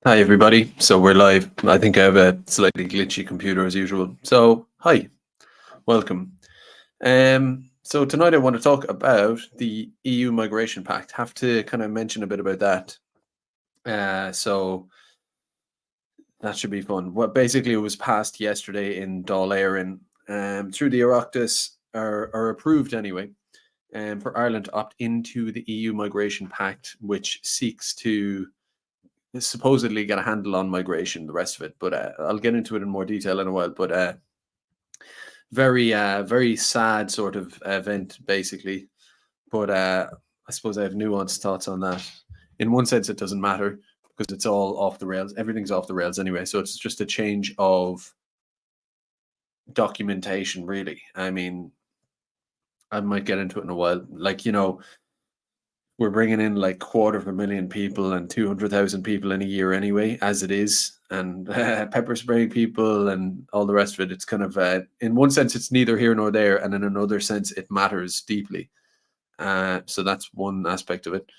Hi everybody. So we're live. I think I have a slightly glitchy computer as usual. So hi, welcome. So tonight I want to talk about the EU Migration Pact. Have to kind of mention a bit about that. So that should be fun. What basically it was passed yesterday in Theyre through the Oireachtas are approved anyway. For Ireland to opt into the EU Migration Pact, which seeks to supposedly get a handle on migration, the rest of it. But I'll get into it in more detail in a while. But very sad sort of event, basically. But I suppose I have nuanced thoughts on that. In one sense, it doesn't matter because it's all off the rails. Everything's off the rails anyway. So it's just a change of documentation, really. I mean, I might get into it in a while. Like, we're bringing in like 250,000 people and 200,000 people in a year anyway, as it is, and pepper spraying people and all the rest of it. It's kind of, in one sense, it's neither here nor there, and in another sense, it matters deeply. So that's one aspect of it.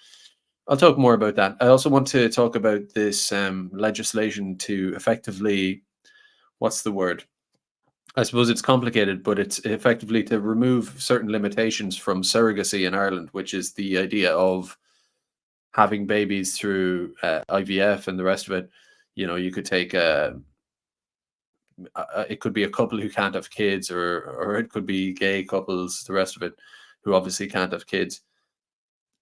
I'll talk more about that. I also want to talk about this legislation to effectively, what's the word? I suppose it's complicated, but it's effectively to remove certain limitations from surrogacy in Ireland, which is the idea of having babies through IVF and the rest of it. You could take it could be a couple who can't have kids, or it could be gay couples, the rest of it, who obviously can't have kids.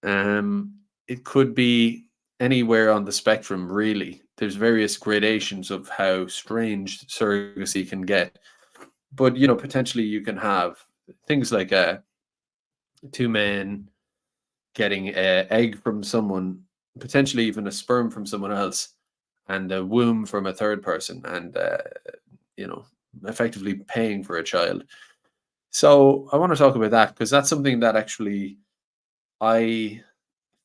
It could be anywhere on the spectrum, really. There's various gradations of how strange surrogacy can get, but potentially you can have things like two men getting an egg from someone, potentially even a sperm from someone else, and a womb from a third person, and you know, effectively paying for a child. So I want to talk about that because that's something that actually I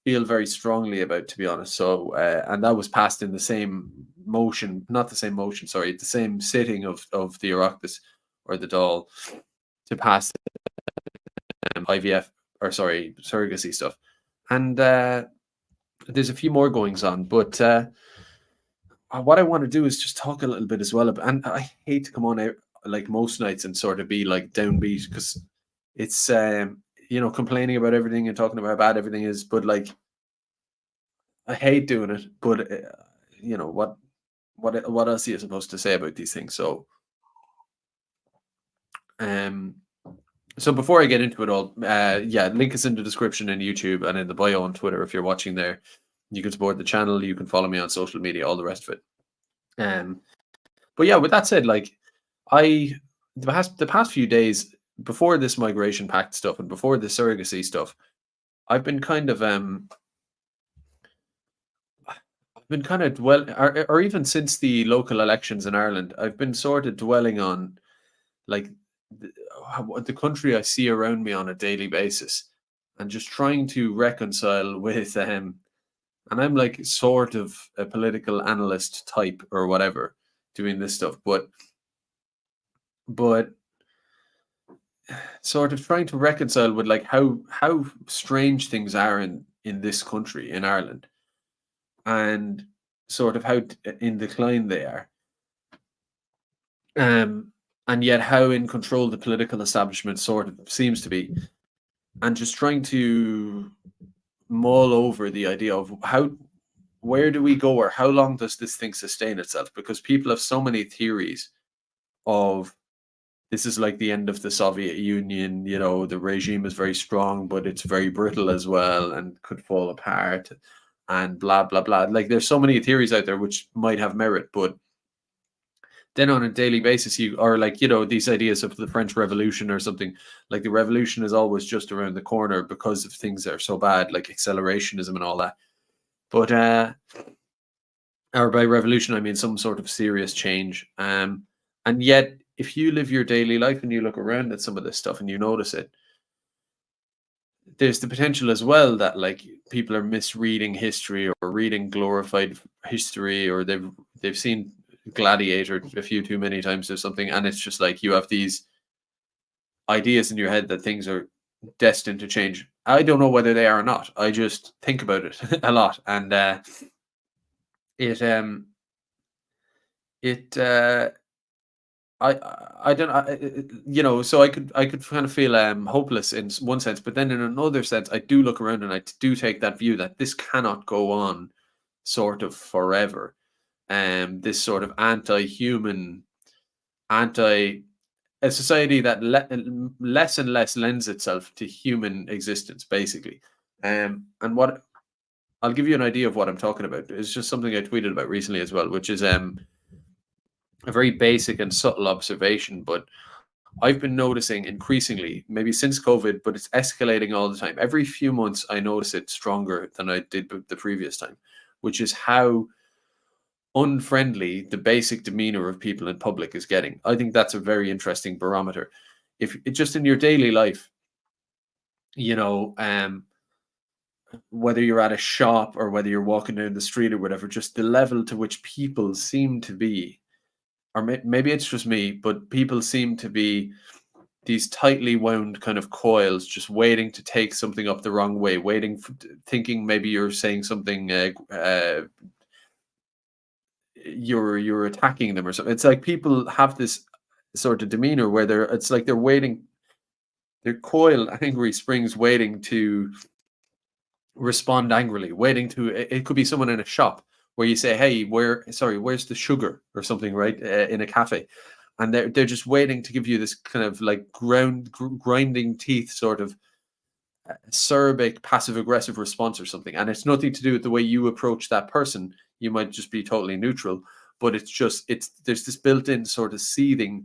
feel very strongly about, to be honest. So, and that was passed in the same motion, not the same motion, sorry, the same sitting of the Oireachtas or the Dáil to pass IVF, or sorry, surrogacy stuff. And there's a few more goings on, but what I want to do is just talk a little bit as well about, and I hate to come on out like most nights and sort of be like downbeat because it's complaining about everything and talking about how bad everything is, but like I hate doing it. But you know what else are you supposed to say about these things? Um, so before I get into it all, yeah, link is in the description in YouTube and in the bio on Twitter if you're watching there. You can support the channel. You can follow me on social media, all the rest of it. But yeah, with that said, like I the past few days before this migration pact stuff and before the surrogacy stuff, I've been kind of I've been kind of or even since the local elections in Ireland, I've been sort of dwelling on like the country I see around me on a daily basis, and just trying to reconcile with and I'm like sort of a political analyst type or whatever doing this stuff, but sort of trying to reconcile with like how strange things are in this country in Ireland, and sort of how in decline they are, um and yet how in control the political establishment sort of seems to be, and just trying to mull over the idea of where do we go, or how long does this thing sustain itself, because people have so many theories of this is like the end of the Soviet Union. The regime is very strong, but it's very brittle as well and could fall apart, and blah blah blah. Like there's so many theories out there which might have merit, but then on a daily basis you are like, these ideas of the French Revolution or something, like the revolution is always just around the corner because of things that are so bad, like accelerationism and all that. But or by revolution I mean some sort of serious change. And yet if you live your daily life and you look around at some of this stuff and you notice it, there's the potential as well that like people are misreading history or reading glorified history, or they've seen Gladiator a few too many times or something, and it's just like you have these ideas in your head that things are destined to change. I don't know whether they are or not. I just think about it a lot, and it it I don't so I could kind of feel hopeless in one sense, but then in another sense I do look around and I do take that view that this cannot go on sort of forever. This sort of anti-human, anti a society that less and less lends itself to human existence, basically. And what I'll give you an idea of what I'm talking about. It's just something I tweeted about recently as well, which is a very basic and subtle observation, but I've been noticing increasingly, maybe since COVID, but it's escalating all the time. Every few months, I notice it stronger than I did the previous time, which is how unfriendly the basic demeanor of people in public is getting. I think that's a very interesting barometer. If just in your daily life, you know, whether you're at a shop or whether you're walking down the street or whatever, just the level to which people seem to be, or maybe it's just me, but people seem to be these tightly wound kind of coils, just waiting to take something up the wrong way, waiting, thinking maybe you're saying something, you're attacking them or something. It's like people have this sort of demeanor where it's like they're waiting, they're coiled, angry springs, waiting to respond angrily, waiting to. It could be someone in a shop where you say, "Hey, where's the sugar?" or something, right? In a cafe, and they're just waiting to give you this kind of like grinding teeth sort of acerbic passive aggressive response or something, and it's nothing to do with the way you approach that person. You might just be totally neutral, but it's there's this built-in sort of seething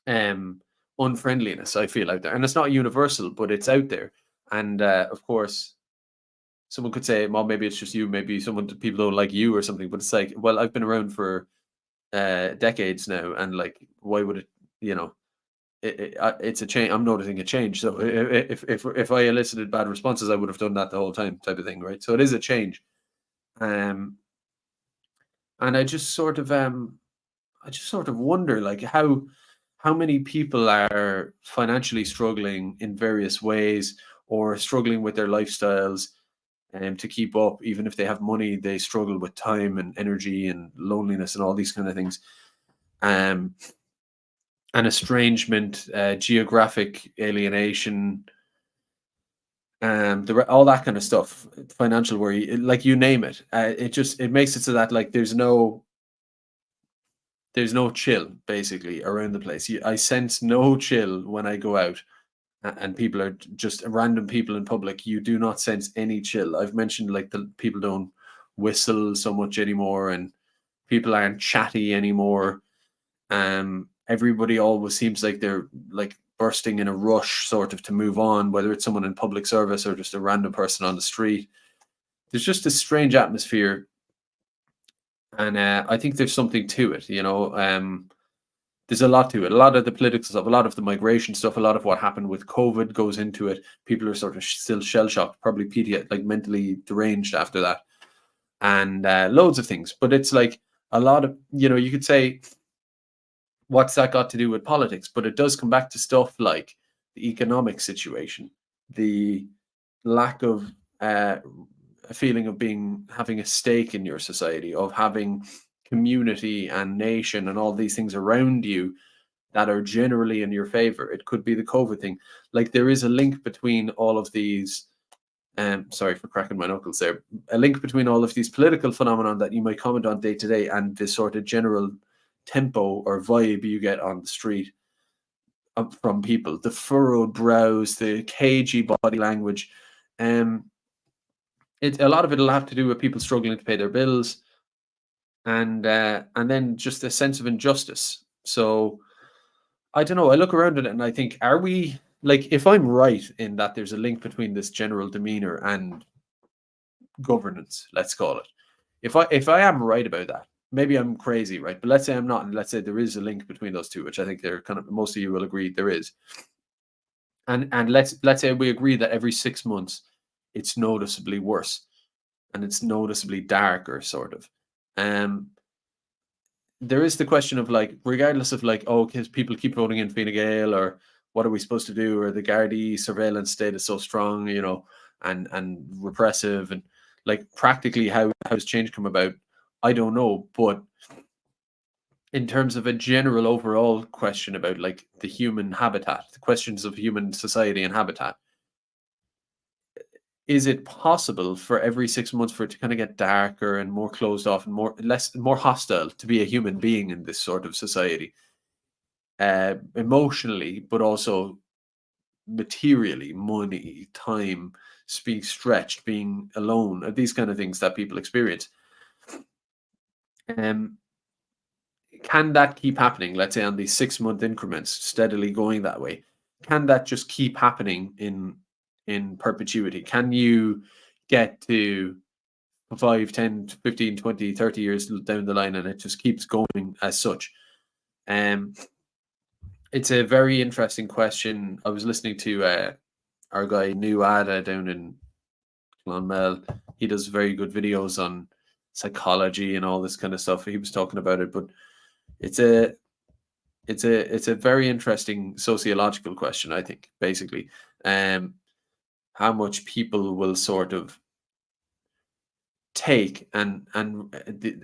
unfriendliness I feel out there, and it's not universal, but it's out there. And of course, someone could say, well, maybe it's just you, maybe people don't like you or something, but it's like, well, I've been around for decades now, and like, why would it, you know, it's a change. I'm noticing a change. So if I elicited bad responses, I would have done that the whole time, type of thing, right? So it is a change. Um, and I just sort of wonder, like, how many people are financially struggling in various ways or struggling with their lifestyles, to keep up. Even if they have money, they struggle with time and energy and loneliness and all these kind of things. Um, and estrangement, geographic alienation, all that kind of stuff, financial worry, like you name it. It makes it so that like there's no chill basically around the place. I sense no chill when I go out, and people are just random people in public. You do not sense any chill. I've mentioned like the people don't whistle so much anymore, and people aren't chatty anymore. Everybody always seems like they're like bursting in a rush sort of to move on, whether it's someone in public service or just a random person on the street. There's just a strange atmosphere, and I think there's something to it. There's a lot to it. A lot of the political stuff, a lot of the migration stuff, a lot of what happened with COVID goes into it. People are sort of still shell shocked, probably PTSD, like mentally deranged after that, and loads of things. But it's like a lot of, you could say, what's that got to do with politics? But it does come back to stuff like the economic situation, the lack of a feeling of having a stake in your society, of having community and nation and all these things around you that are generally in your favor. It could be the COVID thing. Like there is a link between all of these. Sorry for cracking my knuckles there. A link between all of these political phenomenon that you might comment on day to day and this sort of general tempo or vibe you get on the street from people. The furrowed brows, the cagey body language. A lot of it'll have to do with people struggling to pay their bills, and then just a sense of injustice. So I don't know. I look around at it and I think, are we, like, if I'm right in that there's a link between this general demeanor and governance, let's call it. If I am right about that, maybe I'm crazy, right? But let's say I'm not, and let's say there is a link between those two, which I think they're kind of, most of you will agree there is. And let's say we agree that every 6 months it's noticeably worse and it's noticeably darker, sort of. There is the question of, like, regardless of like, oh, because people keep voting in Fine Gael, or what are we supposed to do, or the Gardaí surveillance state is so strong, and repressive, and Like practically how does change come about? I don't know, but in terms of a general overall question about like the human habitat, the questions of human society and habitat, is it possible for every 6 months for it to kind of get darker and more closed off and more hostile to be a human being in this sort of society, emotionally, but also materially, money, time, being stretched, being alone, these kind of things that people experience. Can that keep happening? Let's say on these 6 month increments, steadily going that way. Can that just keep happening in perpetuity? Can you get to 5, 10, 15, 20, 30 years down the line and it just keeps going as such? It's a very interesting question. I was listening to our guy New Ada down in Clonmel. He does very good videos on psychology and all this kind of stuff. He was talking about it, but it's a very interesting sociological question, I think, basically. How much people will sort of take and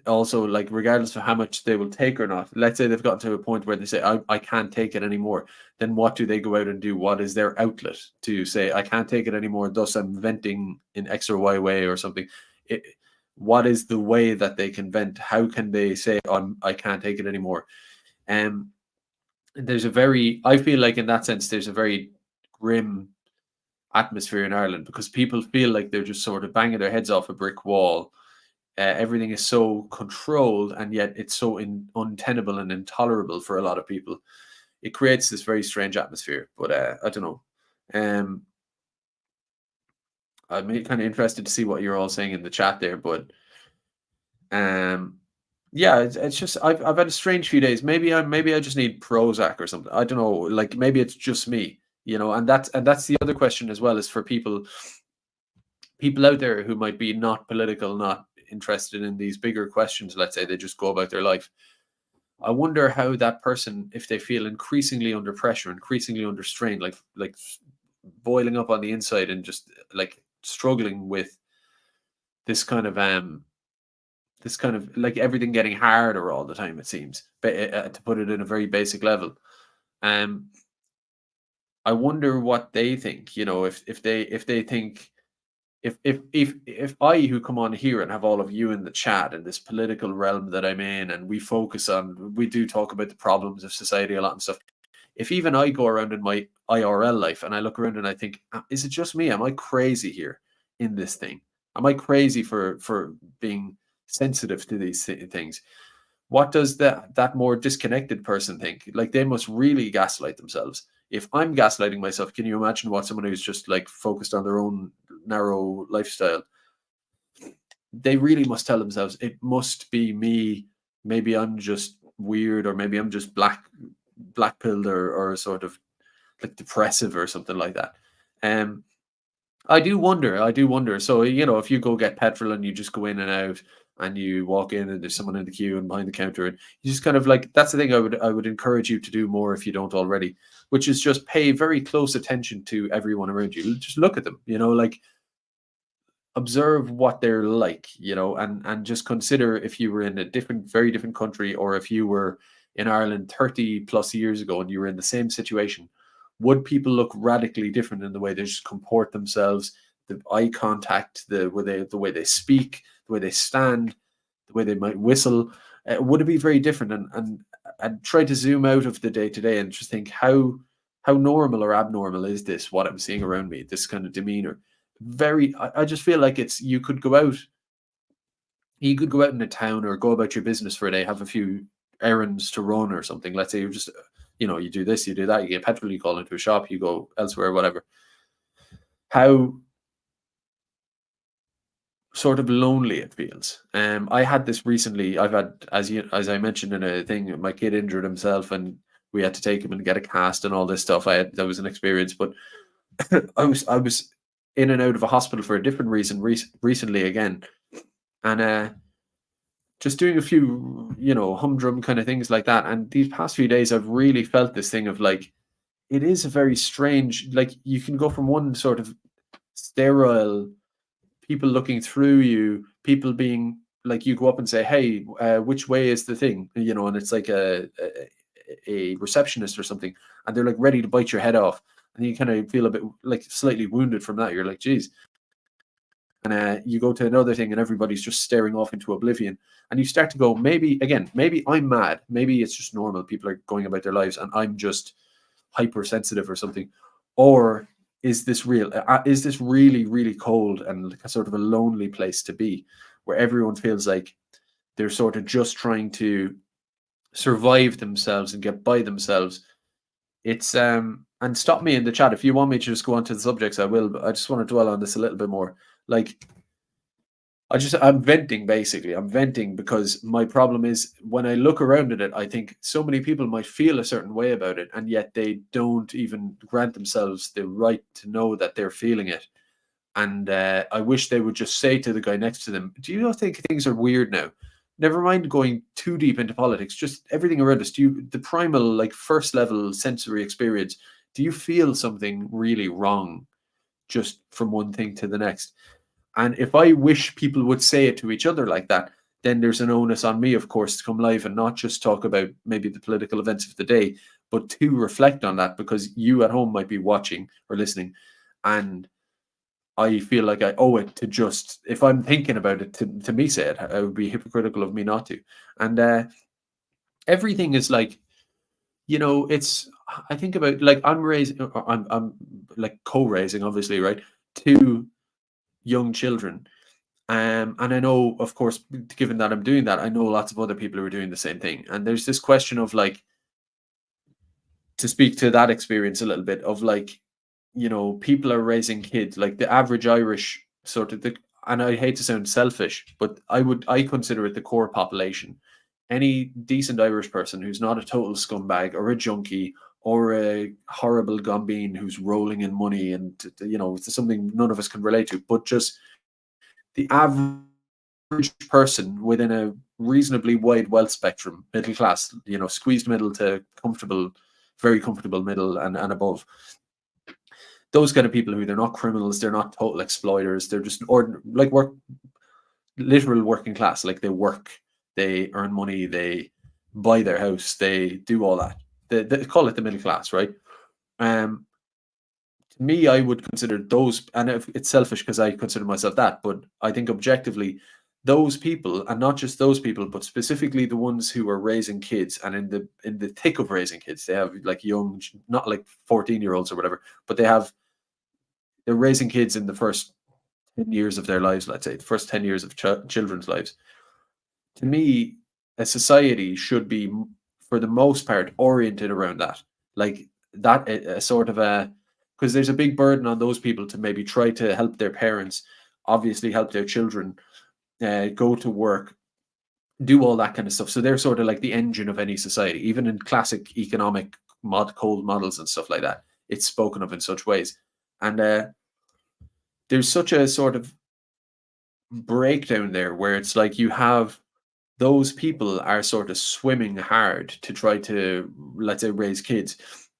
also like regardless of how much they will take or not, let's say they've gotten to a point where they say I can't take it anymore, then what do they go out and do? What is their outlet to say I can't take it anymore, thus I'm venting in X or Y way or something? What is the way that they can vent? How can they say I can't take it anymore? There's a very, I feel like in that sense there's a very grim atmosphere in Ireland because people feel like they're just sort of banging their heads off a brick wall. Everything is so controlled, and yet it's so untenable and intolerable for a lot of people. It creates this very strange atmosphere. But I don't know. I'm kind of interested to see what you're all saying in the chat there. But yeah, it's just I've had a strange few days. Maybe I just need Prozac or something. I don't know. Like maybe it's just me, and that's the other question as well, is for people out there who might be not political, not interested in these bigger questions. Let's say they just go about their life. I wonder how that person, if they feel increasingly under pressure, increasingly under strain, like boiling up on the inside and just like struggling with this kind of like everything getting harder all the time, it seems, to put it in a very basic level. I wonder what they think, if they think, if I, who come on here and have all of you in the chat in this political realm that I'm in, and we do talk about the problems of society a lot and stuff. If even I go around in my IRL life and I look around and I think, is it just me? Am I crazy here in this thing? Am I crazy for being sensitive to these things? What does that more disconnected person think? Like they must really gaslight themselves. If I'm gaslighting myself, can you imagine what someone who's just like focused on their own narrow lifestyle? They really must tell themselves it must be me. Maybe I'm just weird, or maybe I'm just black pilled or sort of like depressive or something like that. I do wonder. So, if you go get petrol and you just go in and out and you walk in and there's someone in the queue and behind the counter, and you just kind of like, that's the thing I would encourage you to do more if you don't already, which is just pay very close attention to everyone around you. Just look at them, like observe what they're like, and just consider if you were in a very different country, or if you were in Ireland 30 plus years ago and you were in the same situation, would people look radically different in the way they just comport themselves, the eye contact, the way they speak, the way they stand, the way they might whistle? Would it be very different? And try to zoom out of the day to day and just think how normal or abnormal is this, what I'm seeing around me, this kind of demeanor. I just feel like you could go out in a town or go about your business for a day, have a few errands to run or something. Let's say you're just, you do this, you do that, you get petrol, you call into a shop, you go elsewhere, whatever. How sort of lonely it feels. I had this recently. I've had, as I mentioned in a thing, my kid injured himself and we had to take him and get a cast and all this stuff. That was an experience, but I was in and out of a hospital for a different reason recently again, and just doing a few, humdrum kind of things like that. And these past few days, I've really felt this thing of like, it is a very strange, like you can go from one sort of sterile people looking through you, people being like, you go up and say, "Hey, which way is the thing?" And it's like a receptionist or something, and they're like ready to bite your head off, and you kind of feel a bit like slightly wounded from that. You're like, "Geez." And you go to another thing, and everybody's just staring off into oblivion, and you start to go, maybe I'm mad, maybe it's just normal. People are going about their lives, and I'm just hypersensitive or something, or is this real? Is this really, really cold and like a sort of a lonely place to be, where everyone feels like they're sort of just trying to survive themselves and get by themselves? It's and stop me in the chat if you want me to just go on to the subjects. I will, but I just want to dwell on this a little bit more. Like, I'm venting basically. I'm venting because my problem is when I look around at it, I think so many people might feel a certain way about it, and yet they don't even grant themselves the right to know that they're feeling it. And I wish they would just say to the guy next to them, "Do you not think things are weird now? Never mind going too deep into politics, just everything around us. Do you, the primal, like first level sensory experience, do you feel something really wrong just from one thing to the next?" And if I wish people would say it to each other like that, then there's an onus on me, of course, to come live and not just talk about maybe the political events of the day, but to reflect on that, because you at home might be watching or listening. And I feel like I owe it to just, if I'm thinking about it, to me say it. It would be hypocritical of me not to. And everything is like, it's, I think about like I'm raising, I'm like co-raising, obviously, right? Two young children. And I know, of course, given that I'm doing that, I know lots of other people who are doing the same thing. And there's this question of like, to speak to that experience a little bit of like, people are raising kids, like the average Irish sort of and I hate to sound selfish, but I consider it the core population. Any decent Irish person who's not a total scumbag or a junkie or a horrible gombeen who's rolling in money, and it's something none of us can relate to, but just the average person within a reasonably wide wealth spectrum, middle class, squeezed middle to comfortable, very comfortable middle and above. Those kind of people who, they're not criminals, they're not total exploiters, they're just like literal working class. Like they work, they earn money, they buy their house, they do all that. They call it the middle class, right? Um, to me, I would consider those, and it's selfish because I consider myself that, but I think objectively, those people, and not just those people, but specifically the ones who are raising kids, and in the thick of raising kids, they have like young, not like 14-year-olds or whatever, but they're raising kids in the first 10 years of their lives, let's say, the first 10 years of children's lives. To me, a society should be, for the most part, oriented around that. Like that, a sort of a, because there's a big burden on those people to maybe try to help their parents, obviously help their children, go to work, do all that kind of stuff. So they're sort of like the engine of any society, even in classic economic cold models and stuff like that. It's spoken of in such ways. And there's such a sort of breakdown there where it's like you have those people are sort of swimming hard to try to, let's say, raise kids.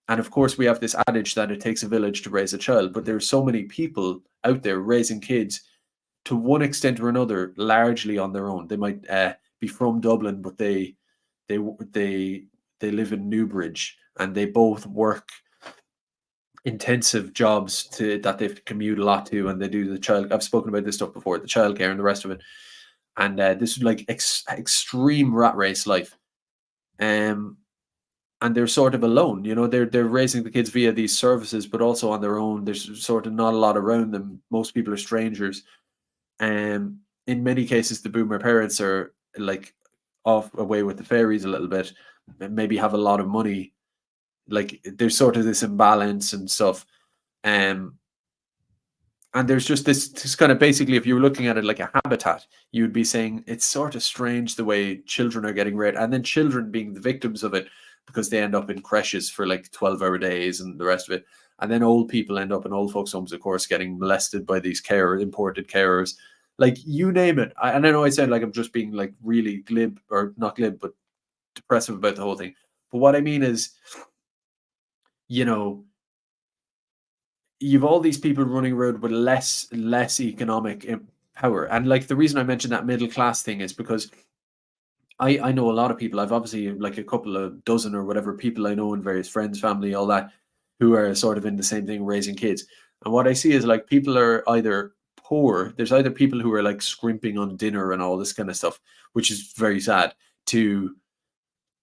And of course, we have this adage that it takes a village to raise a child, but there's so many people out there raising kids to one extent or another, largely on their own. They might be from Dublin, but they they they live in Newbridge, and they both work intensive jobs that they have to commute a lot to, and they do the child. I've spoken about this stuff before, the childcare and the rest of it. And this is like extreme rat race life. Um, and they're sort of alone. They're raising the kids via these services, but also on their own. There's sort of not a lot around them. Most people are strangers. In many cases, the boomer parents are like off away with the fairies a little bit, and maybe have a lot of money. Like there's sort of this imbalance and stuff. Um, and there's just this kind of, basically, if you were looking at it like a habitat, you would be saying it's sort of strange the way children are getting raped, and then children being the victims of it because they end up in creches for like 12-hour days and the rest of it. And then old people end up in old folks' homes, of course, getting molested by these imported carers. Like you name it. And I know I sound like I'm just being like really glib, or not glib, but depressive about the whole thing. But what I mean is, you know, you've all these people running around with less economic power. And like the reason I mentioned that middle class thing is because I know a lot of people. I've obviously like a couple of dozen or whatever people I know and various friends, family, all that, who are sort of in the same thing, raising kids. And what I see is like people are either poor. There's either people who are like scrimping on dinner and all this kind of stuff, which is very sad, to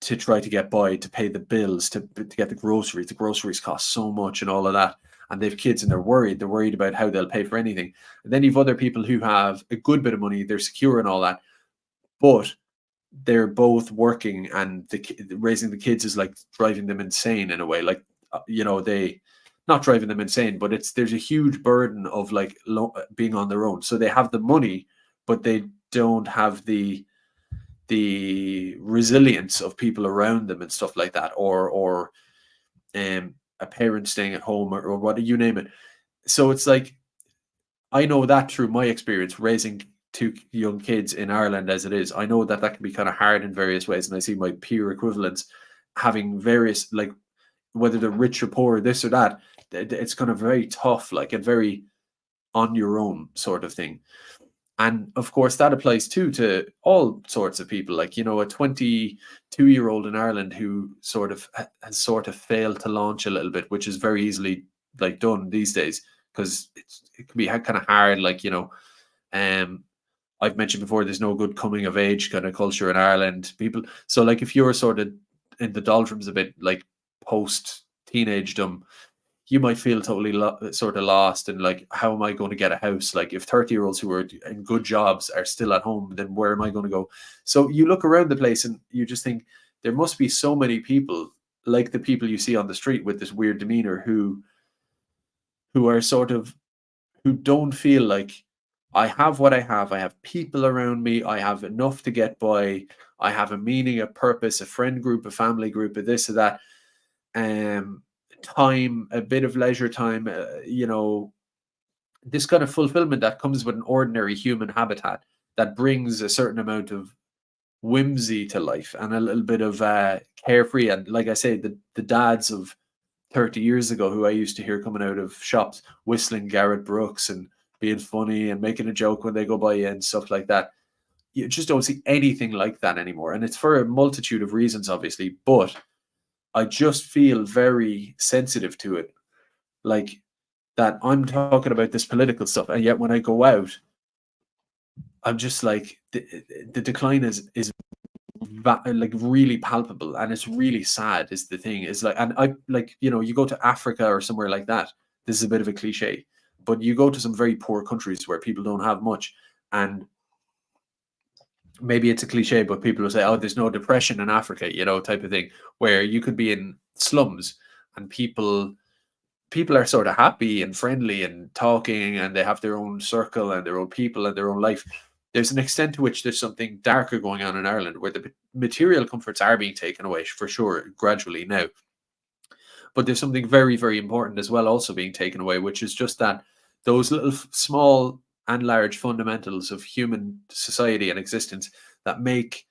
try to get by, to pay the bills, to get the groceries. The groceries cost so much and all of that. And they have kids and they're worried. They're worried about how they'll pay for anything. And then you've other people who have a good bit of money. They're secure and all that, but they're both working, and raising the kids is like driving them insane in a way. Like, they not driving them insane, but there's a huge burden of like being on their own. So they have the money, but they don't have the resilience of people around them and stuff like that, or a parent staying at home, or what you name it. So it's like, I know that through my experience raising two young kids in Ireland as it is. I know that can be kind of hard in various ways, and I see my peer equivalents having various, like, whether they're rich or poor, this or that. It's kind of very tough, like, and very on your own sort of thing. And of course, that applies too to all sorts of people. Like, a 22-year-old in Ireland who has sort of failed to launch a little bit, which is very easily like done these days, because it can be kind of hard. Like, I've mentioned before, there's no good coming of age kind of culture in Ireland. So like if you're sort of in the doldrums a bit, like post teenagedom, you might feel totally sort of lost, and like, how am I going to get a house? Like, if 30-year-olds who are in good jobs are still at home, then where am I going to go? So you look around the place and you just think there must be so many people like the people you see on the street with this weird demeanor, who are sort of, who don't feel like, I have what I have. I have people around me. I have enough to get by. I have a meaning, a purpose, a friend group, a family group, a this or that. Time, a bit of leisure time, this kind of fulfillment that comes with an ordinary human habitat, that brings a certain amount of whimsy to life and a little bit of carefree. And like I say, the dads of 30 years ago who I used to hear coming out of shops whistling Garrett Brooks and being funny and making a joke when they go by you and stuff like that. You just don't see anything like that anymore. And it's for a multitude of reasons, obviously, but I just feel very sensitive to it. Like, that I'm talking about this political stuff, and yet when I go out, I'm just like, the decline is like really palpable, and it's really sad. Is the thing is like, and I like, you go to Africa or somewhere like that. This is a bit of a cliche, but you go to some very poor countries where people don't have much, and maybe it's a cliche, but people will say, "Oh, there's no depression in Africa," type of thing, where you could be in slums and people are sort of happy and friendly and talking, and they have their own circle and their own people and their own life. There's an extent to which there's something darker going on in Ireland, where the material comforts are being taken away, for sure, gradually now. But there's something very, very important as well also being taken away, which is just that those little small and large fundamentals of human society and existence that make,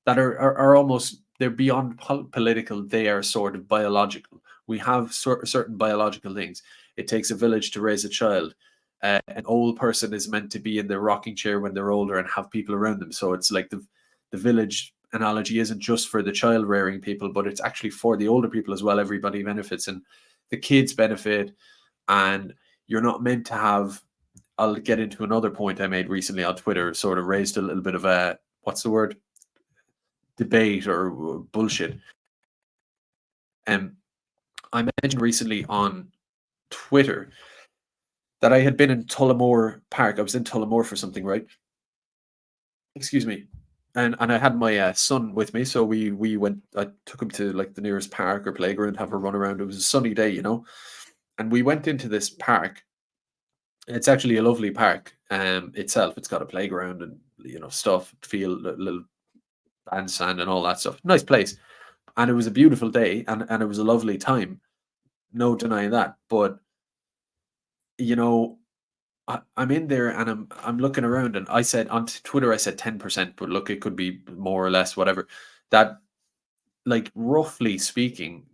that are almost, they're beyond political. They are sort of biological. We have certain biological things. It takes a village to raise a child. An old person is meant to be in their rocking chair when they're older and have people around them. So it's like the village analogy isn't just for the child rearing people, but it's actually for the older people as well. Everybody benefits, and the kids benefit. And you're not meant to have, I'll get into another point I made recently on Twitter, sort of raised a little bit of a, what's the word? Debate or bullshit. I mentioned recently on Twitter that I had been in Tullamore Park. I was in Tullamore for something, right? Excuse me. And I had my son with me, so we went. I took him to like the nearest park or playground, have a run around. It was a sunny day, and we went into this park. It's actually a lovely park itself. It's got a playground and stuff, field, little bandstand and all that stuff. Nice place, and it was a beautiful day, and it was a lovely time. No denying that, but you know, I'm in there and I'm looking around, and I said on Twitter, I said 10%, but look, it could be more or less, whatever. That, like, roughly speaking,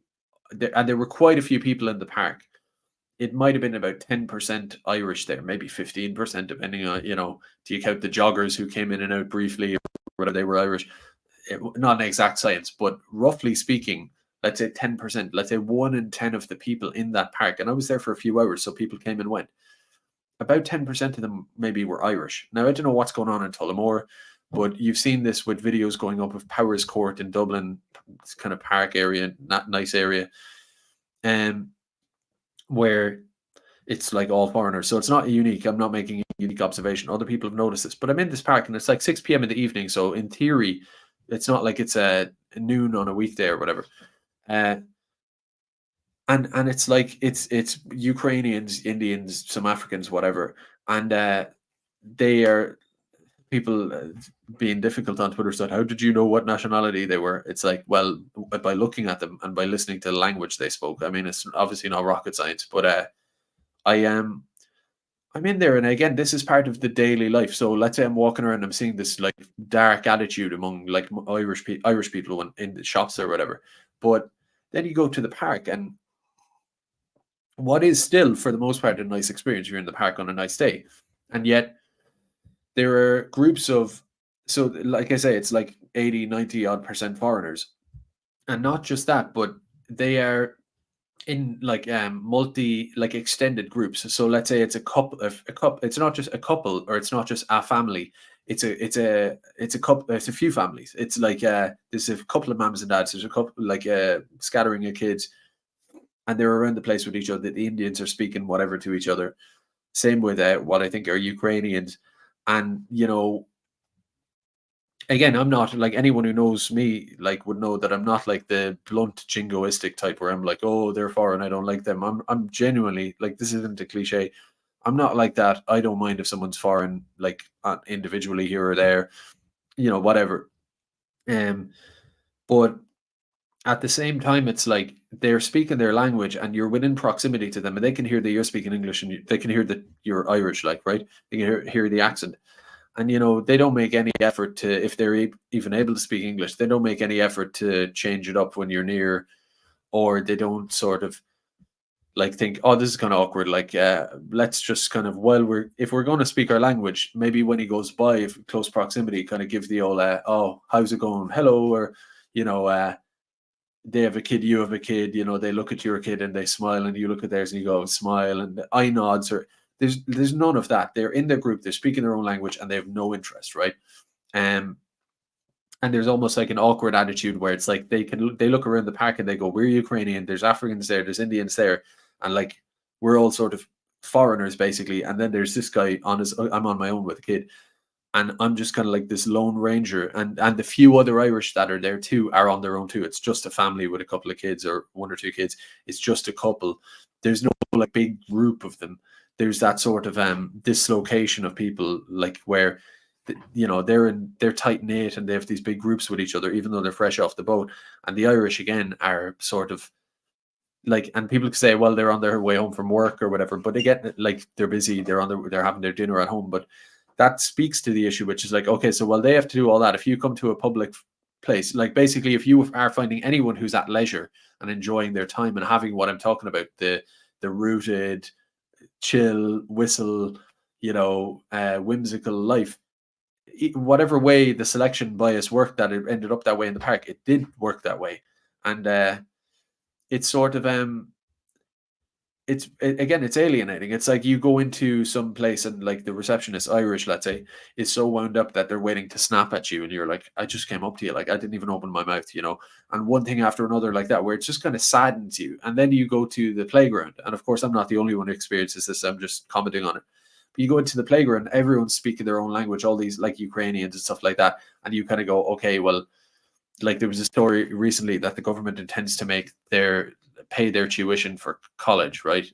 and there were quite a few people in the park. it might have been about 10% Irish there, maybe 15%, depending on, do you count the joggers who came in and out briefly, or whether they were Irish? Not an exact science, but roughly speaking, let's say 10%, let's say 1 in 10 of the people in that park, and I was there for a few hours, so people came and went. About 10% of them maybe were Irish. Now, I don't know what's going on in Tullamore, but you've seen this with videos going up of Powers Court in Dublin, this kind of park area, not nice area, where it's like all foreigners. So it's not unique. I'm not making a unique observation. Other people have noticed this, but I'm in this park and it's like 6 p.m. in the evening. So in theory, it's not like it's a noon on a weekday or whatever. And it's like it's Ukrainians, Indians, some Africans, whatever, and they are people being difficult on Twitter. Said, "How did you know what nationality they were?" It's like, well, by looking at them and by listening to the language they spoke. I mean, it's obviously not rocket science, but I am. I'm in there, and again, this is part of the daily life. So let's say I'm walking around, I'm seeing this like dark attitude among like Irish people in the shops or whatever. But then you go to the park, and what is still, for the most part, a nice experience. You're in the park on a nice day, and yet there are groups of, so like I say, it's like 80, 90 odd percent foreigners, and not just that, but they are in like multi, like extended groups. So let's say it's a couple, it's not just a couple, or it's not just a family. It's a couple. It's a few families. It's like there's a couple of mums and dads. There's a couple, like scattering of kids, and they're around the place with each other. The Indians are speaking whatever to each other. Same with what I think are Ukrainians, and again, I'm not like, anyone who knows me like would know that I'm not like the blunt jingoistic type where I'm like, oh, they're foreign, I don't like them. I'm genuinely like, this isn't a cliche. I'm not like that. I don't mind if someone's foreign, like individually here or there, whatever. But at the same time, it's like they're speaking their language and you're within proximity to them, and they can hear that you're speaking English, and they can hear that you're Irish, like, right? They can hear the accent. And they don't make any effort to, if they're even able to speak English, they don't make any effort to change it up when you're near, or they don't sort of like think, oh, this is kind of awkward. Like, let's just kind of, if we're going to speak our language, maybe when he goes by, if close proximity, kind of give the old, oh, how's it going? Hello, or they have a kid, you have a kid. They look at your kid and they smile, and you look at theirs and you go smile, and eye nods, or there's none of that. They're in their group, they're speaking their own language, and they have no interest, right? And there's almost like an awkward attitude where it's like they look around the park and they go, we're Ukrainian, there's Africans there, there's Indians there, and like we're all sort of foreigners basically. And then there's this guy I'm on my own with a kid, and I'm just kind of like this lone ranger, and the few other Irish that are there too are on their own too. It's just a family with a couple of kids, or one or two kids. It's just a couple. There's no like big group of them. There's that sort of dislocation of people, like where they're tight knit and they have these big groups with each other, even though they're fresh off the boat. And the Irish again are sort of like, and people say, well, they're on their way home from work or whatever, but they get like, they're busy, they're having their dinner at home. But that speaks to the issue, which is like, okay, so while they have to do all that, if you come to a public place, like basically if you are finding anyone who's at leisure and enjoying their time and having what I'm talking about, the rooted, chill, whistle, whimsical life, whatever way the selection bias worked, that it ended up that way in the park, it did work that way. And it's sort of it's alienating. It's like you go into some place and like the receptionist, Irish, let's say, is so wound up that they're waiting to snap at you, and you're like, I just came up to you, like I didn't even open my mouth, and one thing after another like that, where it just kind of saddens you. And then you go to the playground, and of course I'm not the only one who experiences this, I'm just commenting on it. But you go into the playground, everyone's speaking their own language, all these like Ukrainians and stuff like that, and you kind of go, okay, well, like there was a story recently that the government intends to pay their tuition for college, right?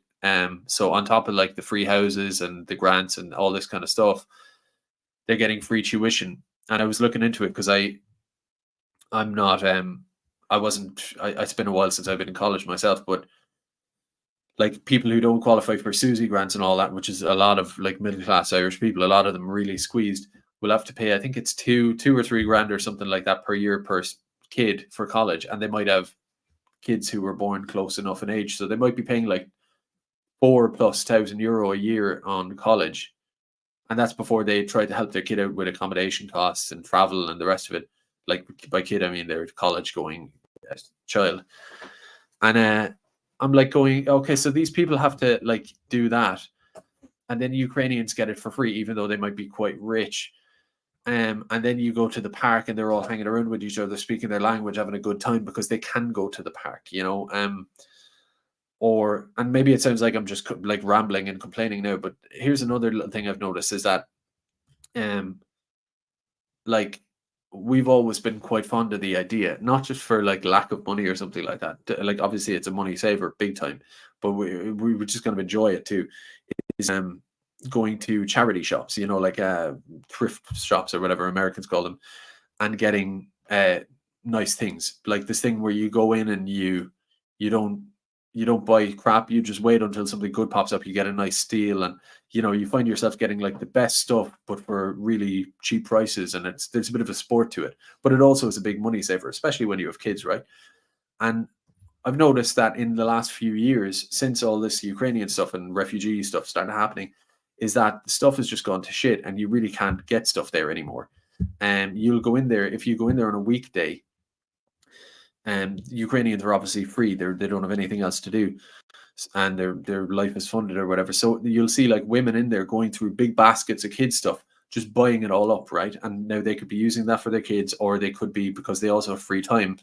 So on top of like the free houses and the grants and all this kind of stuff, they're getting free tuition. And I was looking into it because I'm not I wasn't it's been a while since I've been in college myself, but like people who don't qualify for SUSI grants and all that, which is a lot of like middle class Irish people, a lot of them really squeezed, will have to pay, I think it's two or three grand or something like that per year per kid for college. And they might have kids who were born close enough in age, so they might be paying like 4,000+ a year on college, and that's before they try to help their kid out with accommodation costs and travel and the rest of it. Like, by kid, I mean their college going child. And I'm like going, okay, so these people have to like do that, and then Ukrainians get it for free, even though they might be quite rich. And then you go to the park and they're all hanging around with each other, speaking their language, having a good time because they can go to the park, you know. And maybe it sounds like I'm just like rambling and complaining now, but here's another little thing I've noticed is that like we've always been quite fond of the idea, not just for like lack of money or something like that. Like obviously it's a money saver big time, but we were just kind of enjoy it too. Is going to charity shops, you know, like thrift shops or whatever Americans call them, and getting nice things. Like this thing where you go in and you don't buy crap, you just wait until something good pops up, you get a nice steal, and you know, you find yourself getting like the best stuff but for really cheap prices, and there's a bit of a sport to it, but it also is a big money saver, especially when you have kids, right? And I've noticed that in the last few years, since all this Ukrainian stuff and refugee stuff started happening, is that stuff has just gone to shit, and you really can't get stuff there anymore. And you'll go in there, if you go in there on a weekday, and Ukrainians are obviously free; they don't have anything else to do, and their life is funded or whatever. So you'll see like women in there going through big baskets of kids stuff, just buying it all up, right? And now they could be using that for their kids, or they could be, because they also have free time,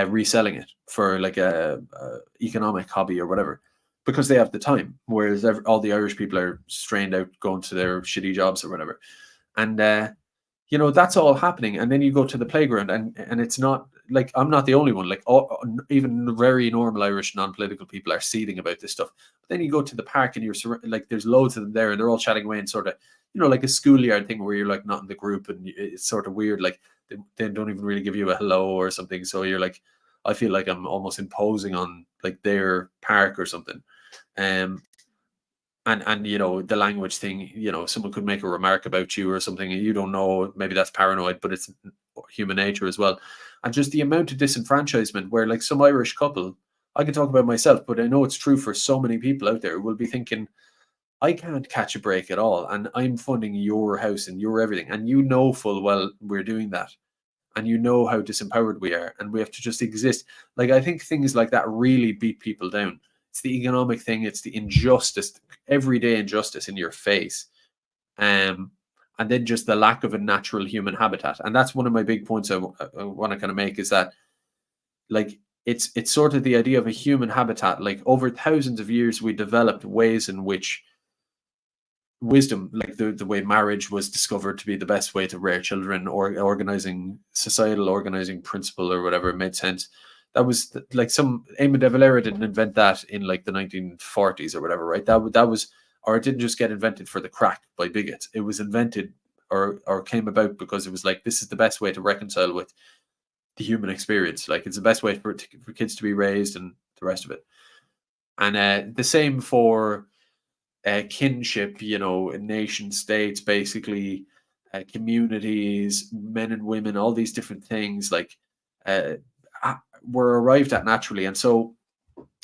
reselling it for like a economic hobby or whatever, because they have the time, whereas all the Irish people are strained out going to their shitty jobs or whatever. And you know, that's all happening. And then you go to the playground, and it's not like I'm not the only one. Like even very normal Irish non-political people are seething about this stuff. But then you go to the park and you're like, there's loads of them there, and they're all chatting away, and sort of, you know, like a schoolyard thing where you're like not in the group, and it's sort of weird. Like they don't even really give you a hello or something. So you're like, I feel like I'm almost imposing on like their park or something. And you know, the language thing, you know, someone could make a remark about you or something and you don't know, maybe that's paranoid, but it's human nature as well. And just the amount of disenfranchisement where like some Irish couple, I can talk about myself, but I know it's true for so many people out there, will be thinking, I can't catch a break at all, and I'm funding your house and your everything, and you know full well we're doing that, and you know how disempowered we are, and we have to just exist. Like, I think things like that really beat people down. It's the economic thing, it's the injustice, everyday injustice in your face, and then just the lack of a natural human habitat. And that's one of my big points I want to kind of make, is that like it's sort of the idea of a human habitat. Like over thousands of years, we developed ways in which wisdom, like the way marriage was discovered to be the best way to rear children, or organizing societal organizing principle or whatever, made sense. That was like some Eamon de Valera didn't invent that in like the 1940s or whatever, right? That was, or it didn't just get invented for the crack by bigots. It was invented or came about because it was like, this is the best way to reconcile with the human experience. Like it's the best way for kids to be raised and the rest of it. And the same for kinship, you know, nation states, basically, communities, men and women, all these different things, like were arrived at naturally. And so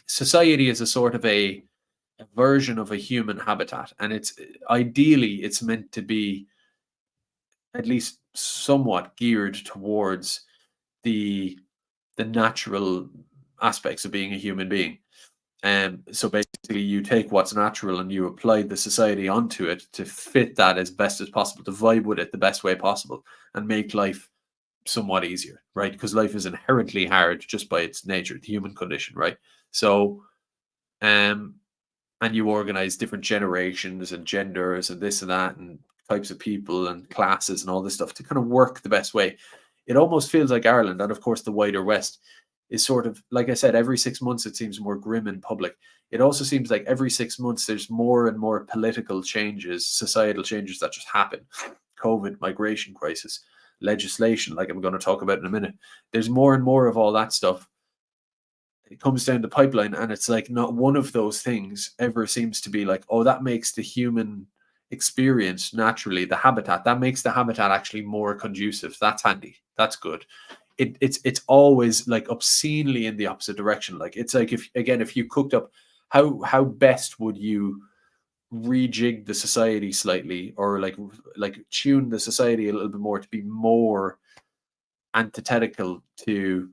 society is a sort of a version of a human habitat, and it's ideally it's meant to be at least somewhat geared towards the natural aspects of being a human being. So basically, you take what's natural and you apply the society onto it to fit that as best as possible, to vibe with it the best way possible, and make life somewhat easier, right? Because life is inherently hard just by its nature, the human condition, right? So, and you organize different generations and genders and this and that and types of people and classes and all this stuff to kind of work the best way. It almost feels like Ireland, and of course the wider West, is sort of, like I said, every 6 months it seems more grim in public. It also seems like every 6 months there's more and more political changes, societal changes that just happen. COVID, migration crisis, legislation, like I'm going to talk about in a minute. There's more and more of all that stuff. It comes down the pipeline, and it's like not one of those things ever seems to be like, oh, that makes the human experience naturally, the habitat, that makes the habitat actually more conducive. That's handy. That's good. It's always like obscenely in the opposite direction. Like it's like, if you cooked up how best would you rejig the society slightly, or like tune the society a little bit more to be more antithetical to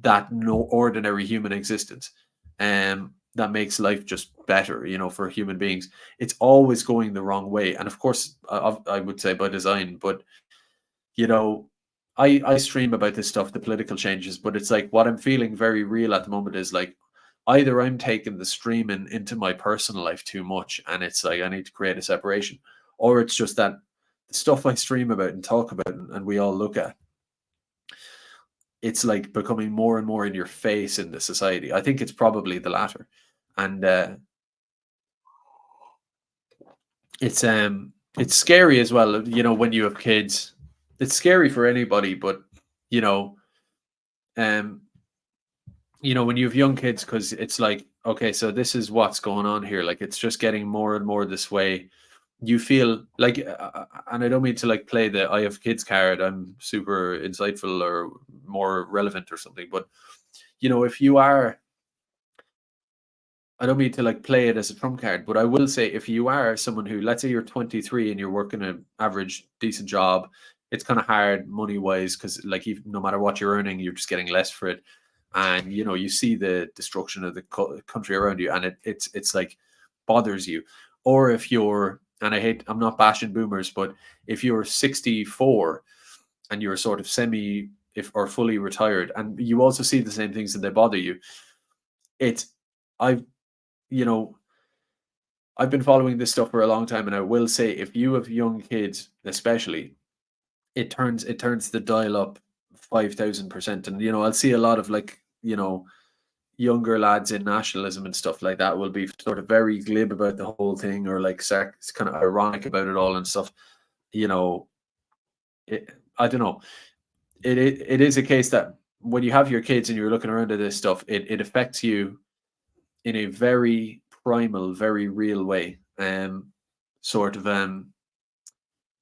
that no ordinary human existence, that makes life just better, for human beings. It's always going the wrong way, and of course, I would say by design. But you know, I stream about this stuff, the political changes, but it's like what I'm feeling very real at the moment is like either I'm taking the streaming into my personal life too much, and it's like I need to create a separation, or it's just that the stuff I stream about and talk about and we all look at, it's like becoming more and more in your face in the society. I think it's probably the latter, and it's scary as well. When you have kids, it's scary for anybody, but you know, um, when you have young kids, because it's like, okay, so this is what's going on here. Like, it's just getting more and more this way. You feel like, and I don't mean to like play the I have kids card, I'm super insightful or more relevant or something, but if you are, I don't mean to like play it as a trump card, but I will say if you are someone who, let's say you're 23 and you're working an average decent job, it's kind of hard money wise because like even, no matter what you're earning, you're just getting less for it, and you see the destruction of the country around you, and it's like bothers you. Or if you're, and I'm not bashing boomers, but if you're 64 and you're sort of semi if or fully retired, and you also see the same things and they bother you, it's I've you know I've been following this stuff for a long time, and I will say if you have young kids, especially, it turns the dial up 5,000%. And I'll see a lot of like younger lads in nationalism and stuff like that will be sort of very glib about the whole thing, or like kind of ironic about it all and stuff. You know, I don't know. It is a case that when you have your kids and you're looking around at this stuff, it affects you in a very primal, very real way. Sort of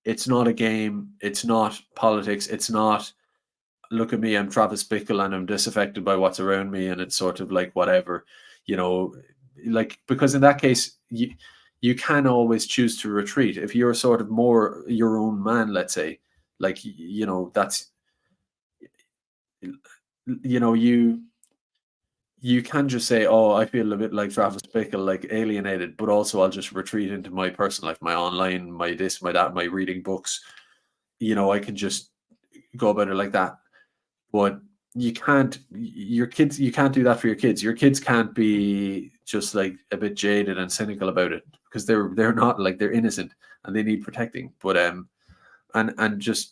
it's not a game, it's not politics, it's not look at me, I'm Travis Bickle and I'm disaffected by what's around me, and it's sort of like whatever, you know, like because in that case you can always choose to retreat if you're sort of more your own man, let's say, like that's you can just say, oh, I feel a bit like Travis Bickle, like alienated, but also I'll just retreat into my personal life, my online, my this, my that, my reading books. I can just go about it like that. But you can't do that for your kids. Your kids can't be just like a bit jaded and cynical about it, because they're not, like, they're innocent and they need protecting. But and just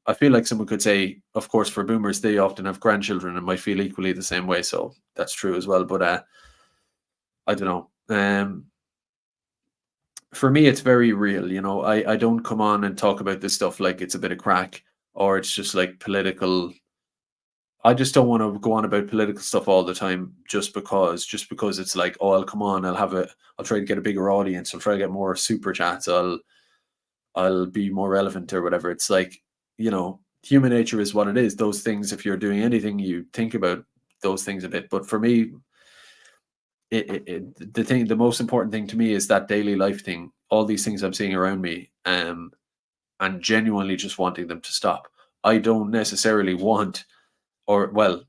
I feel like someone could say, of course, for boomers, they often have grandchildren and might feel equally the same way. So that's true as well. But I don't know. For me, it's very real. I don't come on and talk about this stuff like it's a bit of crack, or it's just like political. I just don't want to go on about political stuff all the time just because it's like, oh, I'll come on, I'll try to get a bigger audience, I'll try to get more super chats, I'll be more relevant or whatever. It's like, human nature is what it is. Those things, if you're doing anything, you think about those things a bit. But for me, the most important thing to me is that daily life thing, all these things I'm seeing around me, and genuinely just wanting them to stop. I don't necessarily want, or well,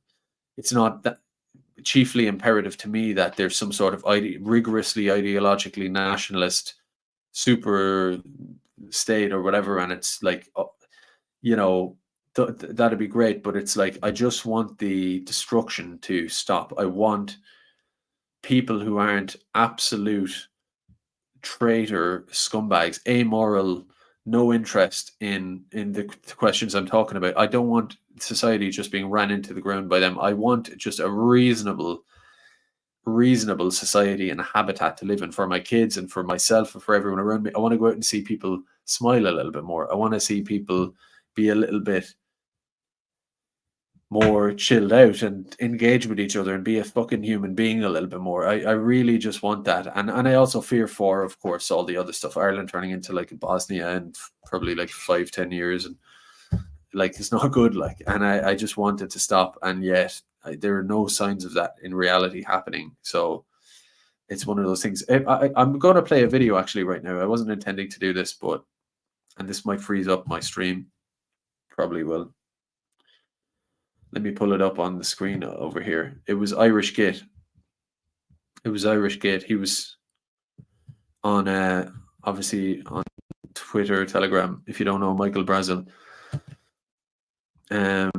it's not that chiefly imperative to me that there's some sort of rigorously ideologically nationalist super state or whatever, and it's like, you know that'd be great, but it's like I just want the destruction to stop. I want people who aren't absolute traitor scumbags, amoral, no interest in the questions I'm talking about. I don't want society just being ran into the ground by them. I want just a reasonable society and a habitat to live in for my kids and for myself and for everyone around me. I want to go out and see people smile a little bit more. I want to see people be a little bit more chilled out and engage with each other and be a fucking human being a little bit more. I really just want that. And I also fear for, of course, all the other stuff. Ireland turning into like Bosnia in probably like 5-10 years, and like it's not good. Like, and I just want it to stop. And yet there are no signs of that in reality happening. So it's one of those things. I'm going to play a video actually right now. I wasn't intending to do this, and this might freeze up my stream. Probably will. Let me pull it up on the screen over here. It was Irish Git. It was Irish Git. He was on obviously on Twitter, Telegram. If you don't know Michael Brazzle, I've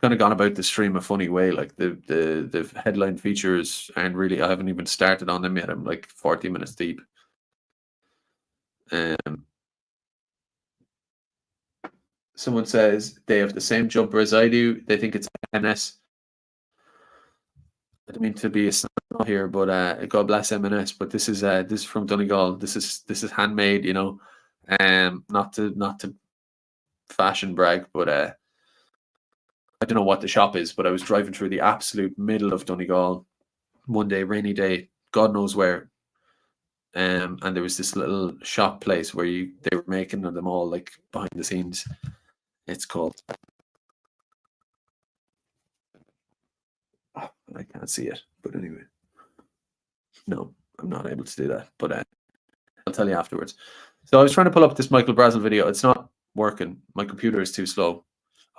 kind of gone about the stream a funny way. Like the headline features aren't really. I haven't even started on them yet. I'm like 40 minutes deep. Someone says they have the same jumper as I do. They think it's NS. I don't mean to be a snot here, but God bless M&S. But this is from Donegal. This is handmade, you know. Not to fashion brag, but I don't know what the shop is. But I was driving through the absolute middle of Donegal one day, rainy day, God knows where. And there was this little shop place where they were making them all like behind the scenes. It's called. Oh, I can't see it, but anyway. No, I'm not able to do that, but I'll tell you afterwards. So I was trying to pull up this Michael Brazzle video. It's not working. My computer is too slow.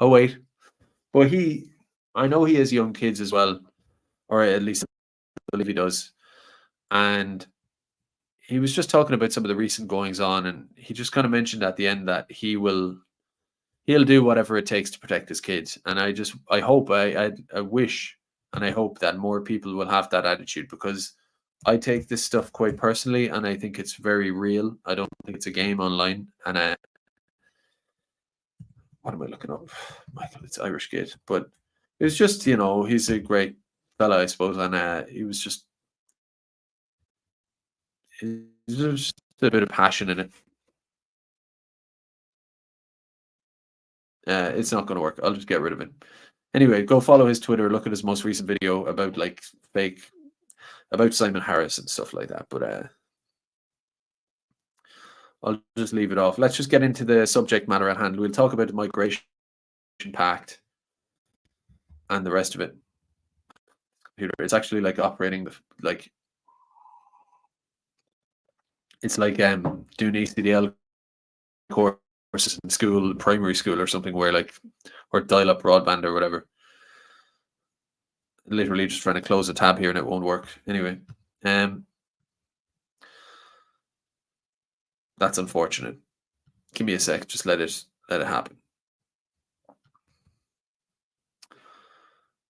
Oh, wait. But I know he has young kids as well, or at least I believe he does. And he was just talking about some of the recent goings on, and he just kind of mentioned at the end that he'll do whatever it takes to protect his kids. And I hope, I wish, and I hope that more people will have that attitude, because I take this stuff quite personally, and I think it's very real. I don't think it's a game online. And what am I looking up? Michael, it's Irish Gate. But it's just, you know, he's a great fella, I suppose, and he was just there's a bit of passion in it. It's not going to work. I'll just get rid of it. Anyway, go follow his Twitter. Look at his most recent video about like about Simon Harris and stuff like that. But I'll just leave it off. Let's just get into the subject matter at hand. We'll talk about the migration pact and the rest of it. It's actually like operating it's like doing ACDL courses in school, primary school or something, where or dial-up broadband or whatever. Literally just trying to close a tab here and it won't work. Anyway, that's unfortunate. Give me a sec. Just let it happen,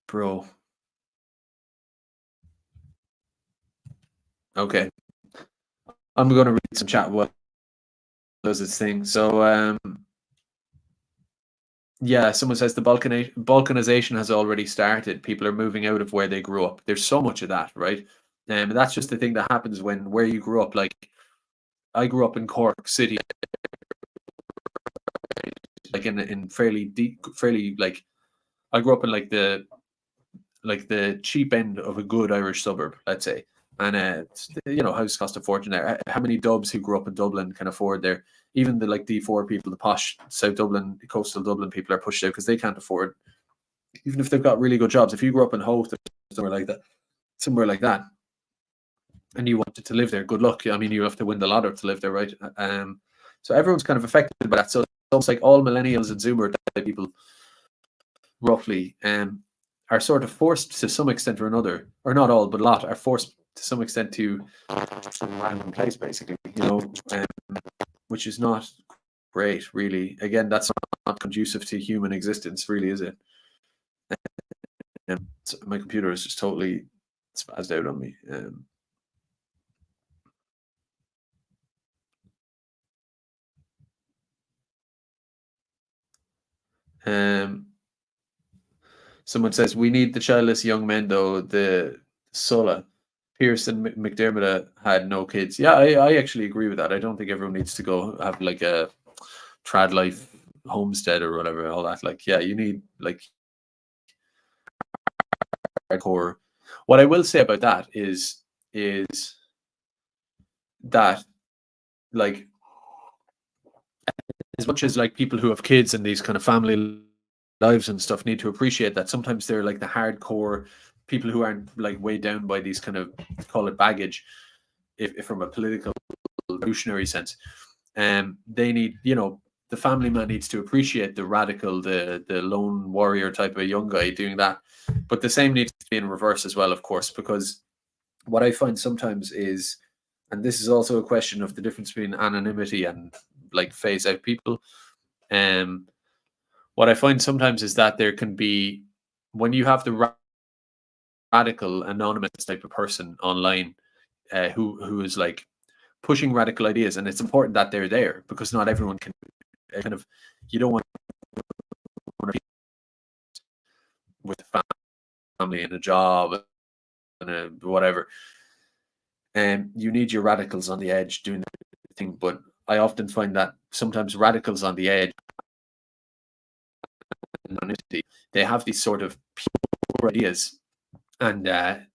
bro. Okay, I'm going to read some chat while it does its thing. So yeah, someone says the balkanization has already started. People are moving out of where they grew up. There's so much of that, right? And that's just the thing that happens where you grew up. Like, I grew up in Cork City, like in fairly deep, like I grew up in like the cheap end of a good Irish suburb, let's say. And you know, house cost a fortune there. How many dubs who grew up in Dublin can afford there? Even the like D4 people, the posh South Dublin, coastal Dublin people are pushed out because they can't afford, even if they've got really good jobs. If you grew up in Howth or somewhere like that, and you wanted to live there, good luck. I mean, you have to win the lotto to live there, right? So everyone's kind of affected by that. So it's almost like all millennials and Zoomer type people, roughly, are sort of forced to some extent or another, or not all, but a lot, are forced to some extent to some random place, basically, you know, which is not great, really. Again, that's not conducive to human existence, really, is it? So my computer is just totally spazzed out on me. Someone says we need the childless young men, though. The Sulla, Pierce and McDermott had no kids. Yeah, I actually agree with that. I don't think everyone needs to go have like a trad life homestead or whatever, all that. Like, yeah, you need like hardcore. What I will say about that is that, like, as much as like people who have kids and these kind of family lives and stuff need to appreciate that sometimes they're like the hardcore people who aren't like weighed down by these kind of, call it baggage, if from a political revolutionary sense, they need, the family man needs to appreciate the radical, the lone warrior type of young guy doing that. But the same needs to be in reverse as well, of course, because what I find sometimes is, and this is also a question of the difference between anonymity and like phase out people. What I find sometimes is that there can be, when you have the radical anonymous type of person online, who is like pushing radical ideas, and it's important that they're there because not everyone can kind of, you don't want to be with a family and a job and whatever, and you need your radicals on the edge doing the thing. But I often find that sometimes radicals on the edge, they have these sort of pure ideas, and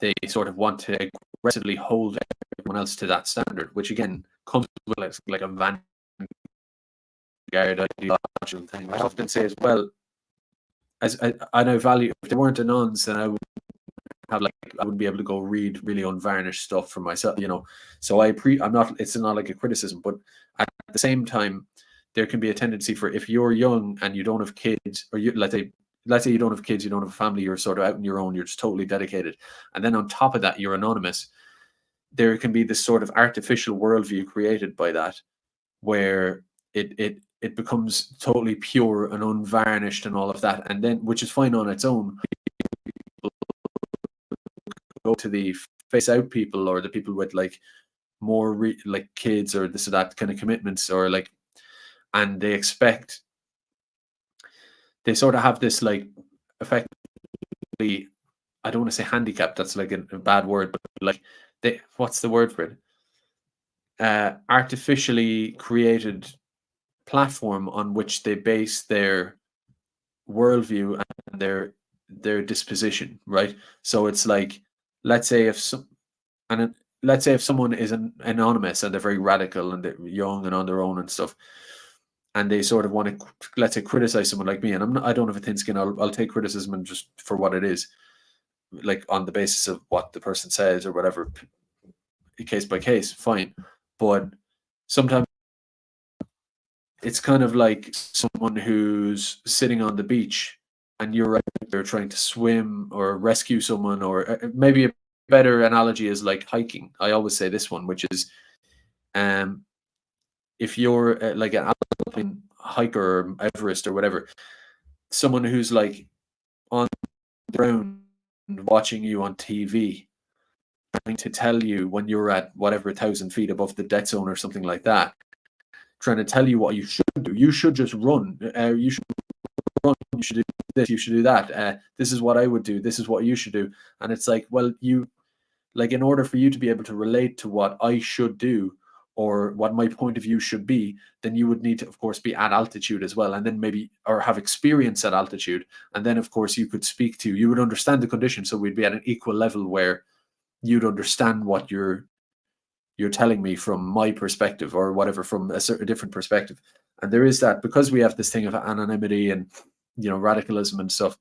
they sort of want to aggressively hold everyone else to that standard, which again comes with like a vanguard ideological thing. I often say as well, as I know value, if there weren't anons, then I would have I wouldn't be able to go read really unvarnished stuff for myself, So I'm not, it's not like a criticism, but at the same time, there can be a tendency for, if you're young and you don't have kids, or let's say you don't have kids, you don't have a family, you're sort of out on your own, you're just totally dedicated, and then on top of that you're anonymous, there can be this sort of artificial worldview created by that, where it becomes totally pure and unvarnished and all of that, and then, which is fine on its own. People go to the face out people, or the people with like more like kids or this or that kind of commitments, or like, and they sort of have this like effectively, I don't want to say handicap, that's like a bad word, but like what's the word for it? Artificially created platform on which they base their worldview and their disposition, right? So it's like, let's say if someone is anonymous and they're very radical and they're young and on their own and stuff, and they sort of want to, let's say, criticize someone like me, and I don't have a thin skin. I'll take criticism and just for what it is, like on the basis of what the person says or whatever, case by case, fine. But sometimes it's kind of like someone who's sitting on the beach and you're right there trying to swim or rescue someone, or maybe a better analogy is like hiking. I always say this one, which is, if you're like an alpine hiker or Everest or whatever, someone who's like on the ground watching you on TV, trying to tell you when you're at whatever 1,000 feet above the dead zone or something like that, trying to tell you what you should do. You should just run. You should run. You should do this. You should do that. This is what I would do. This is what you should do. And it's like, well, in order for you to be able to relate to what I should do, or what my point of view should be, then you would need to, of course, be at altitude as well, and then maybe, or have experience at altitude, and then, of course, you would understand the condition, so we'd be at an equal level where you'd understand what you're telling me from my perspective, or whatever, from a certain different perspective. And there is that, because we have this thing of anonymity and radicalism and stuff.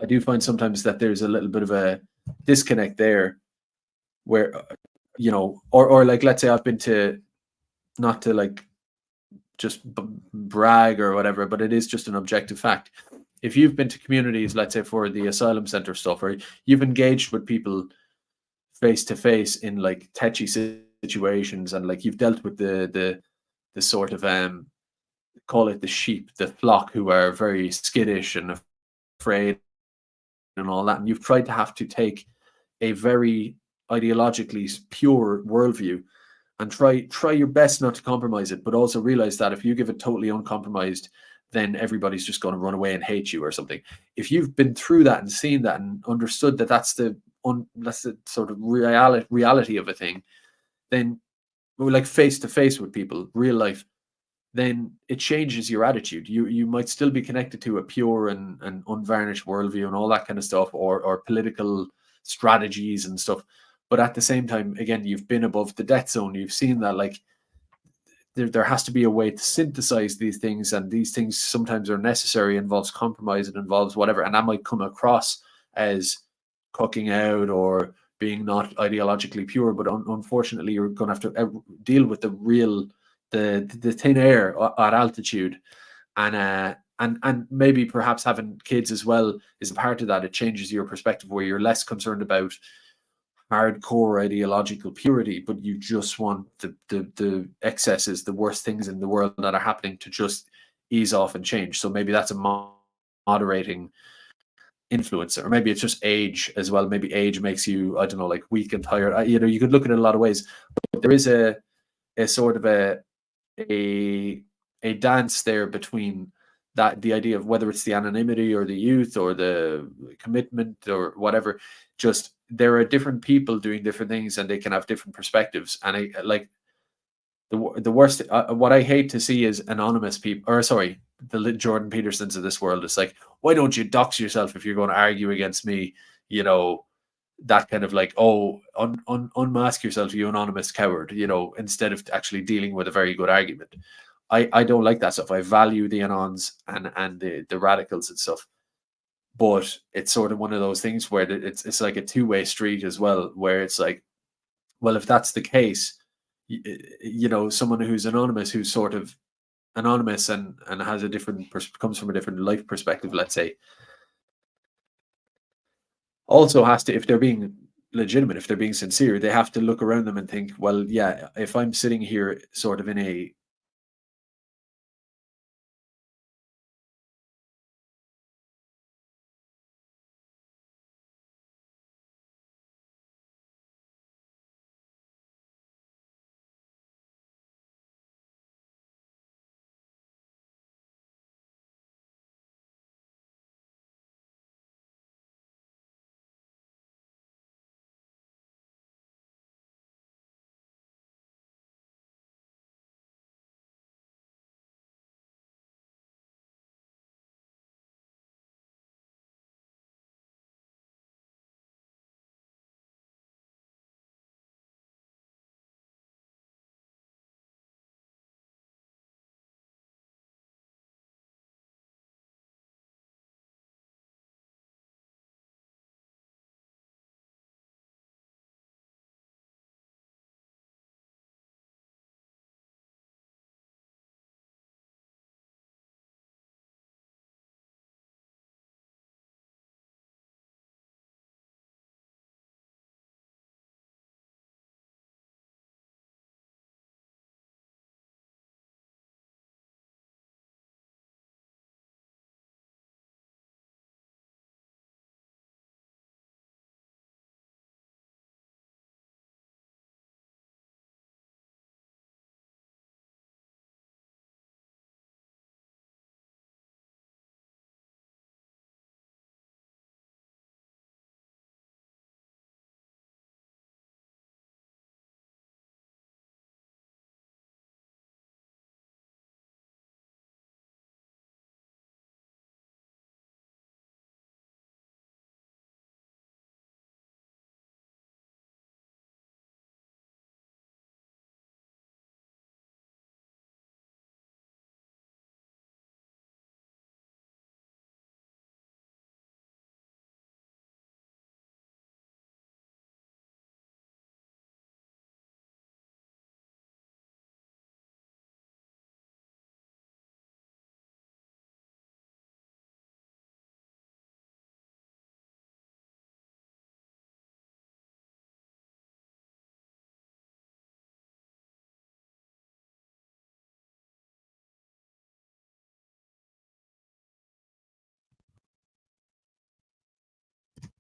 I do find sometimes that there's a little bit of a disconnect there, where or like, let's say I've been to, not to like just brag or whatever, but it is just an objective fact. If you've been to communities, let's say for the asylum center stuff, or you've engaged with people face to face in like touchy situations, and like you've dealt with the sort of call it the sheep, the flock, who are very skittish and afraid and all that, and you've tried to have to take a very ideologically pure worldview and try your best not to compromise it, but also realize that if you give it totally uncompromised, then everybody's just going to run away and hate you or something. If you've been through that and seen that and understood that that's the sort of reality of a thing, then like face to face with people, real life, then it changes your attitude. You might still be connected to a pure and unvarnished worldview and all that kind of stuff, or political strategies and stuff. But at the same time, again, you've been above the death zone. You've seen that like there has to be a way to synthesize these things, and these things sometimes are necessary, involves compromise, it involves whatever, and that might come across as cooking out or being not ideologically pure, but unfortunately you're going to have to deal with the real the thin air at altitude, and maybe perhaps having kids as well is a part of that. It changes your perspective where you're less concerned about hardcore ideological purity, but you just want the excesses, the worst things in the world that are happening to just ease off and change. So maybe that's a moderating influence, or maybe it's just age as well. Maybe age makes you, I don't know, like weak and tired. You know, you could look at it in a lot of ways. But there is a sort of a dance there between that, the idea of whether it's the anonymity or the youth or the commitment or whatever. Just there are different people doing different things, and they can have different perspectives. And I like the worst. What I hate to see is anonymous people, or sorry, the Jordan Petersons of this world. It's like, why don't you dox yourself if you're going to argue against me? You know, that kind of like, oh, unmask yourself, you anonymous coward. You know, instead of actually dealing with a very good argument. I don't like that stuff. I value the anons and the radicals and stuff. But it's sort of one of those things where it's like a two-way street as well, where it's like, well, if that's the case, you know, someone who's anonymous, who's sort of anonymous and has a different comes from a different life perspective, let's say, also has to, if they're being legitimate, if they're being sincere, they have to look around them and think, well, yeah, if I'm sitting here sort of in a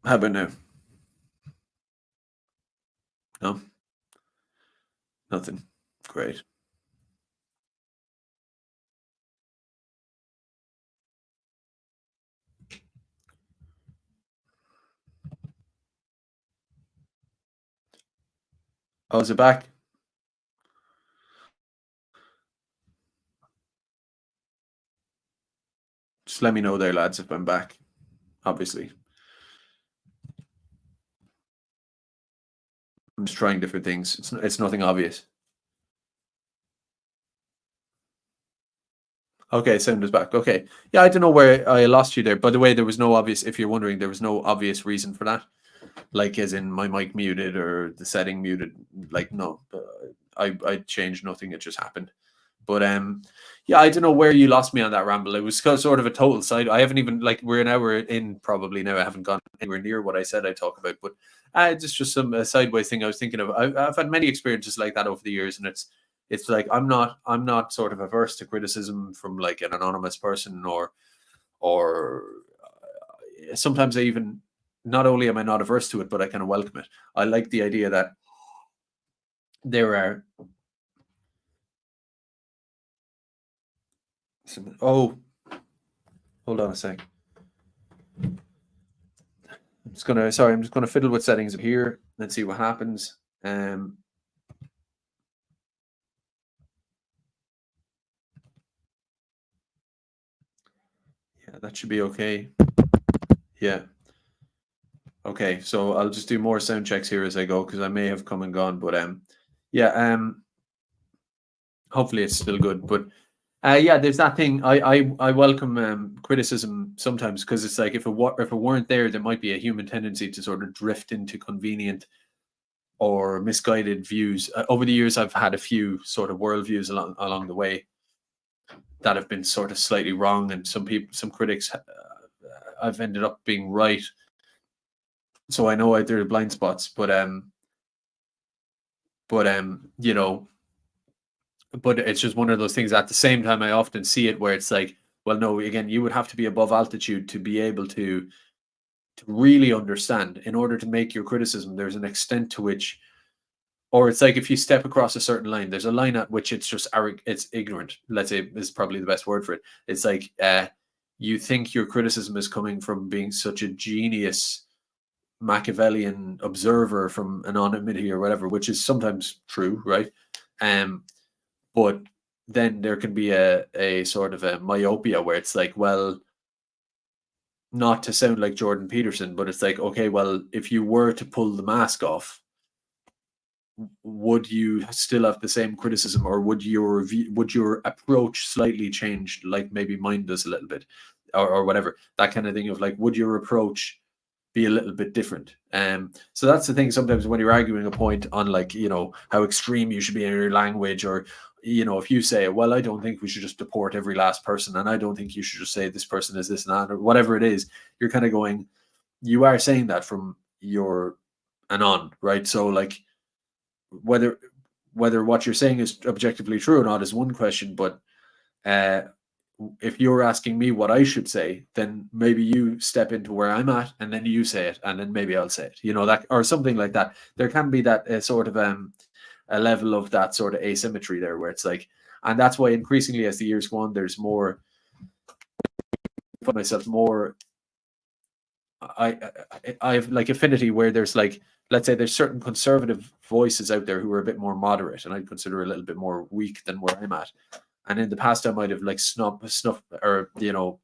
how about now? No, nothing. Great. Oh, is it back? Just let me know there, lads, if I'm back. Obviously, I'm just trying different things. It's nothing obvious. Okay, sound is back. Okay. Yeah, I don't know where I lost you there. By the way, there was no obvious, if you're wondering, there was no obvious reason for that. like as in my mic muted or the setting muted. Like no, I changed nothing. It just happened. But yeah, I don't know where you lost me on that ramble. It was sort of a total side. I haven't even like we're an hour in probably now. I haven't gone anywhere near what I said I'd talk about. But it's just some sideways thing I was thinking of. I've had many experiences like that over the years, and it's like I'm not sort of averse to criticism from like an anonymous person or sometimes I even not only am I not averse to it, but I kind of welcome it. I like the idea that there are oh, hold on a sec. I'm just gonna fiddle with settings here and see what happens. Yeah, that should be okay. Yeah. Okay, so I'll just do more sound checks here as I go because I may have come and gone, but yeah, hopefully it's still good. But yeah, there's that thing. I welcome criticism sometimes because it's like if it weren't there, there might be a human tendency to sort of drift into convenient or misguided views. Over the years, I've had a few sort of worldviews along the way that have been sort of slightly wrong, and some critics, I've ended up being right. So I know there are blind spots, but you know, but it's just one of those things. At the same time, I often see it where it's like, well, no, again, you would have to be above altitude to be able to really understand. In order to make your criticism, there's an extent to which, or it's like if you step across a certain line, there's a line at which it's just it's ignorant. Let's say is probably the best word for it. It's like you think your criticism is coming from being such a genius Machiavellian observer from anonymity or whatever, which is sometimes true, right? But then there can be a sort of a myopia where it's like, well, not to sound like Jordan Peterson, but it's like, okay, well, if you were to pull the mask off, would you still have the same criticism, or would your approach slightly change, like maybe mine does a little bit, or whatever, that kind of thing of like, would your approach be a little bit different? So that's the thing. Sometimes when you're arguing a point on like, you know, how extreme you should be in your language, or you know, if you say, well, I don't think we should just deport every last person, and I don't think you should just say this person is this and that, or whatever it is, you're kind of going, you are saying that from your anon, right? So like whether what you're saying is objectively true or not is one question, but uh if you're asking me what I should say, then maybe you step into where I'm at and then you say it, and then maybe I'll say it, you know, that or something like that. There can be that sort of a level of that sort of asymmetry there where it's like, and that's why increasingly as the years go on, there's more, I find myself more, I have like affinity where there's like, let's say there's certain conservative voices out there who are a bit more moderate and I'd consider a little bit more weak than where I'm at. And in the past I might have like snuff or, you know,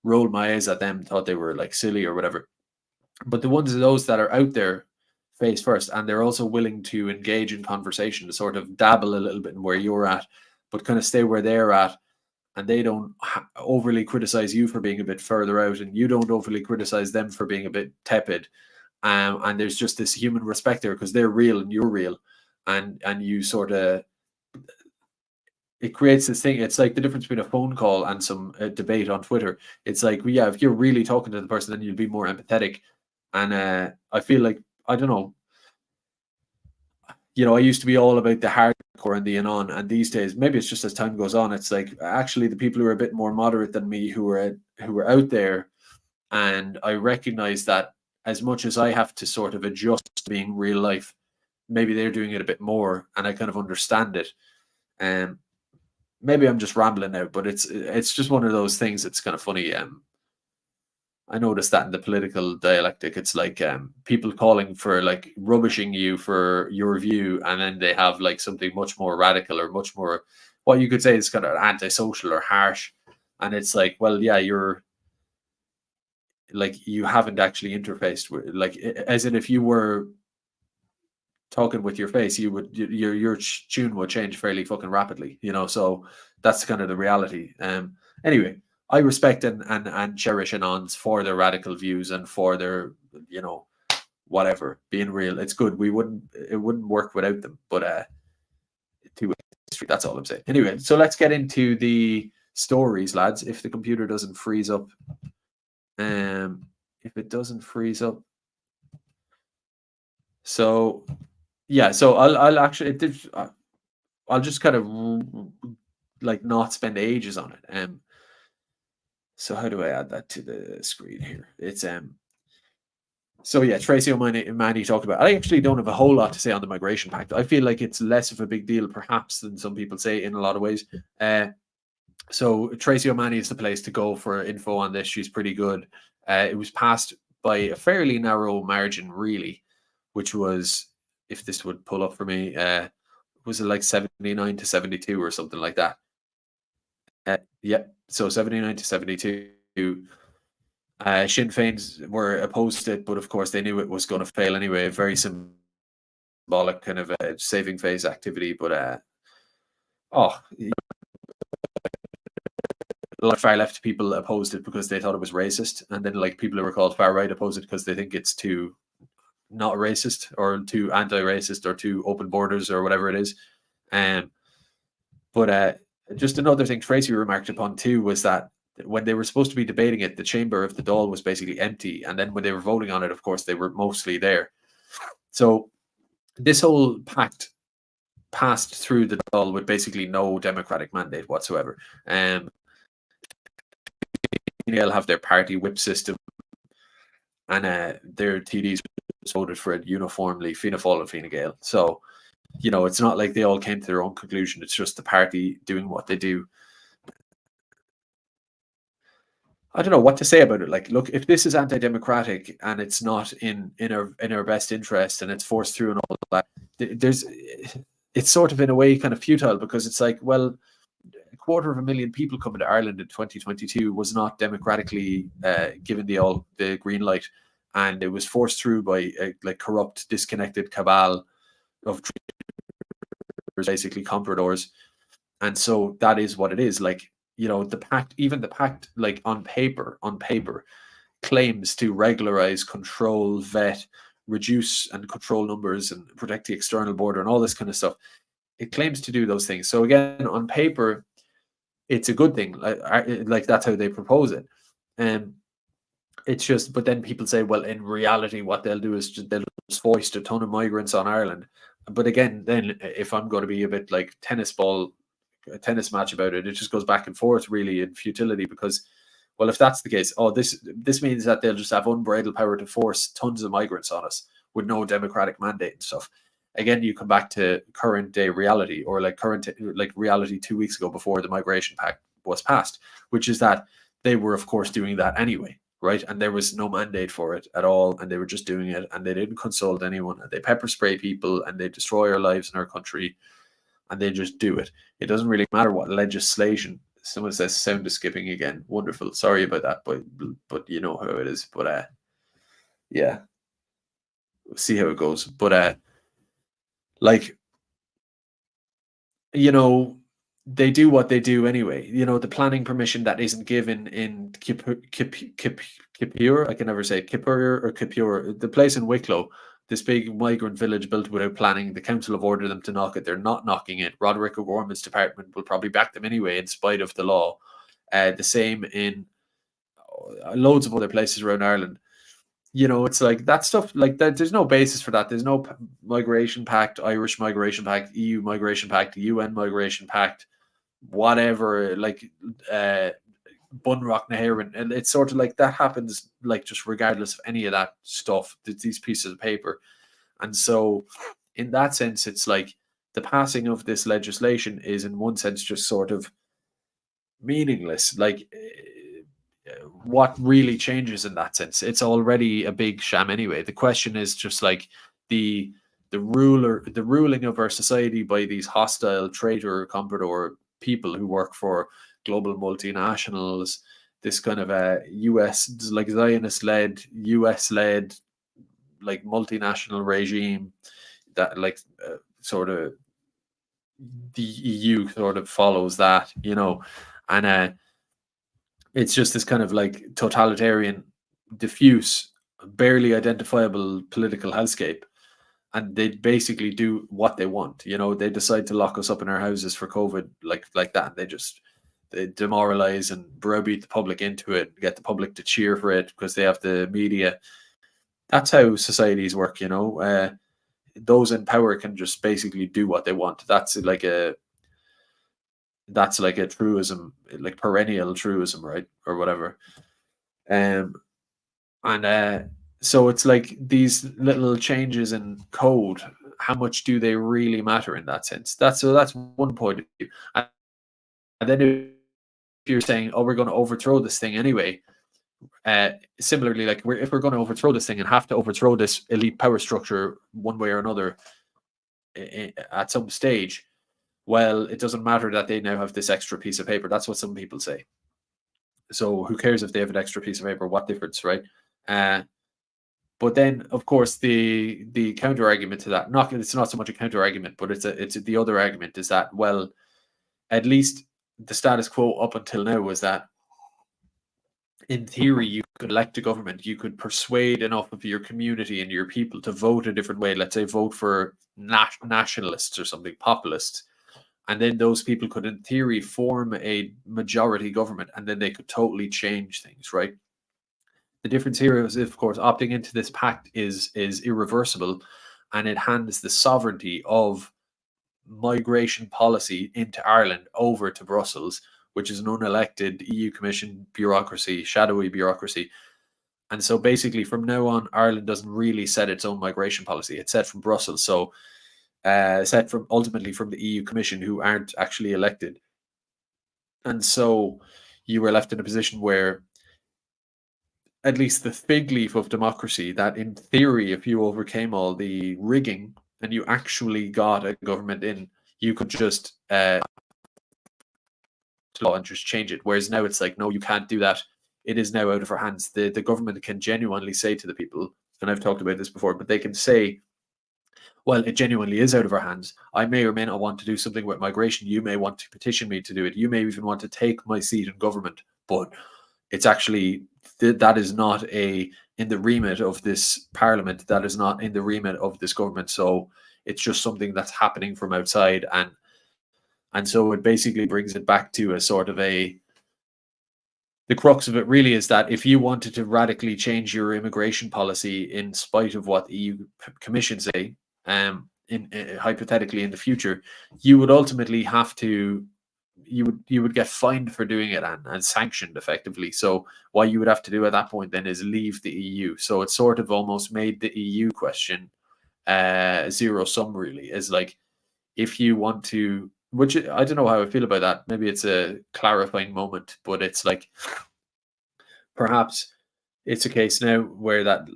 rolled my eyes at them, thought they were like silly or whatever. But the ones of those that are out there face first, and they're also willing to engage in conversation, to sort of dabble a little bit in where you're at, but kind of stay where they're at, and they don't overly criticize you for being a bit further out, and you don't overly criticize them for being a bit tepid. And there's just this human respect there because they're real and you're real, and you sort of, it creates this thing. It's like the difference between a phone call and some debate on Twitter. It's like, well, yeah, if you're really talking to the person, then you'll be more empathetic. And I feel like, I don't know, you know, I used to be all about the hardcore and the anon, and these days, maybe it's just as time goes on, it's like actually the people who are a bit more moderate than me, who are out there, and I recognize that as much as I have to sort of adjust to being real life, maybe they're doing it a bit more, and I kind of understand it. Um, maybe I'm just rambling now, but it's just one of those things that's kind of funny. I noticed that in the political dialectic, it's like people calling for like rubbishing you for your view, and then they have like something much more radical or much more, what you could say is kind of antisocial or harsh. And it's like, well, yeah, you're like, you haven't actually interfaced with, like, as in if you were talking with your face, you would, your tune would change fairly fucking rapidly, you know. So that's kind of the reality. Anyway, I respect and cherish anons for their radical views and for their, you know, whatever, being real. It's good. It wouldn't work without them. But two history. That's all I'm saying. Anyway, so let's get into the stories, lads. If the computer doesn't freeze up, if it doesn't freeze up, so yeah, so I'll actually I'll just kind of like not spend ages on it. So how do I add that to the screen here? It's So yeah, Tracy O'Mani talked about. I actually don't have a whole lot to say on the Migration Pact. I feel like it's less of a big deal, perhaps, than some people say in a lot of ways. So Tracy O'Mani is the place to go for info on this. She's pretty good. It was passed by a fairly narrow margin, really, which was, if this would pull up for me, was it like 79 to 72 or something like that? Yeah, so 79 to 72. Sinn Féin were opposed to it, but of course they knew it was going to fail anyway. A very symbolic kind of a saving phase activity, but oh, a lot of far left people opposed it because they thought it was racist, and then like people who were called far right oppose it because they think it's too not racist or too anti-racist or too open borders or whatever it is. But just another thing Tracy remarked upon too was that when they were supposed to be debating it, the chamber of the Dáil was basically empty, and then when they were voting on it, of course, they were mostly there. So this whole pact passed through the Dáil with basically no democratic mandate whatsoever. They'll have their party whip system, and their TDs voted for it uniformly, Fianna Fáil and Fine Gael. So, you know, it's not like they all came to their own conclusion. It's just the party doing what they do. I don't know what to say about it. Like, look, if this is anti-democratic and it's not in our best interest and it's forced through and all that, it's sort of in a way kind of futile, because it's like, well, 250,000 people coming to Ireland in 2022 was not democratically given the green light, and it was forced through by a like corrupt, disconnected cabal of basically compradors, and so that is what it is. Like, you know, even the pact, like on paper, claims to regularize, control, vet, reduce and control numbers and protect the external border and all this kind of stuff. It claims to do those things. So again, on paper, it's a good thing. Like that's how they propose it. And it's just, but then people say, well, in reality, what they'll do is they'll just foist a ton of migrants on Ireland. But again, then if I'm going to be a bit like a tennis match about it, it just goes back and forth really in futility, because, well, if that's the case, this means that they'll just have unbridled power to force tons of migrants on us with no democratic mandate and stuff. Again, you come back to current day reality, or like reality 2 weeks ago before the Migration Pact was passed, which is that they were, of course, doing that anyway, right? And there was no mandate for it at all, and they were just doing it, and they didn't consult anyone, and they pepper spray people, and they destroy our lives in our country, and they just do it. It doesn't really matter what legislation. Someone says sound is skipping again. Wonderful. Sorry about that, but you know how it is. But yeah, we'll see how it goes. But like, you know, they do what they do anyway. You know, the planning permission that isn't given in Kippur, I can never say Kippur or Kippur, the place in Wicklow, this big migrant village built without planning. The council have ordered them to knock it. They're not knocking it. Roderick O'Gorman's department will probably back them anyway, in spite of the law. The same in loads of other places around Ireland. You know, it's like that stuff, like that. There's no basis for that. There's no Migration Pact, Irish Migration Pact, EU Migration Pact, UN Migration Pact, whatever, like Bunrock Nahiran. And it's sort of like that happens, like just regardless of any of that stuff, these pieces of paper. And so in that sense, it's like the passing of this legislation is in one sense just sort of meaningless. Like what really changes in that sense? It's already a big sham anyway. The question is just like the ruling of our society by these hostile traitor comprador people who work for global multinationals, this kind of a US, like Zionist led, US led, like multinational regime that like sort of the EU sort of follows that, you know, and it's just this kind of like totalitarian, diffuse barely identifiable political hellscape, and they basically do what they want. They decide to lock us up in our houses for COVID, like that. They demoralize and browbeat the public into it, get the public to cheer for it because they have the media. That's how societies work. Those in power can just basically do what they want. That's like a truism, like perennial truism, right, or whatever. Um, and so it's like these little changes in code. How much do they really matter in that sense? That's one point of view. And then if you're saying, "Oh, we're going to overthrow this thing anyway," similarly, like if we're going to overthrow this thing and have to overthrow this elite power structure one way or another at some stage, well, it doesn't matter that they now have this extra piece of paper. That's what some people say. So who cares if they have an extra piece of paper? What difference, right? But then, of course, the counter argument to that, it's not so much a counter argument, but it's the other argument is that, well, at least the status quo up until now was that, in theory, you could elect a government, you could persuade enough of your community and your people to vote a different way. Let's say vote for nationalists or something, populists, and then those people could, in theory, form a majority government, and then they could totally change things, right? The difference here is, of course, opting into this pact is irreversible, and it hands the sovereignty of migration policy into Ireland over to Brussels, which is an unelected EU Commission bureaucracy, shadowy bureaucracy. And so basically from now on, Ireland doesn't really set its own migration policy. It's set from Brussels. So set from ultimately from the EU Commission, who aren't actually elected. And so you were left in a position where at least the fig leaf of democracy, that in theory, if you overcame all the rigging and you actually got a government in, you could just law and just change it. Whereas now it's like, no, you can't do that. It is now out of our hands. The government can genuinely say to the people, and I've talked about this before, but they can say, well, it genuinely is out of our hands. I may or may not want to do something with migration. You may want to petition me to do it. You may even want to take my seat in government, but it's actually that is not in the remit of this parliament. That is not in the remit of this government. So it's just something that's happening from outside, and so it basically brings it back to a sort of the crux of it really is that if you wanted to radically change your immigration policy in spite of what the EU Commission say, hypothetically in the future, you would ultimately have to, you would get fined for doing it and sanctioned effectively. So what you would have to do at that point then is leave the EU. So it sort of almost made the EU question zero sum, really. Is like, if you want to, which I don't know how I feel about that. Maybe it's a clarifying moment, but it's like perhaps it's a case now where that,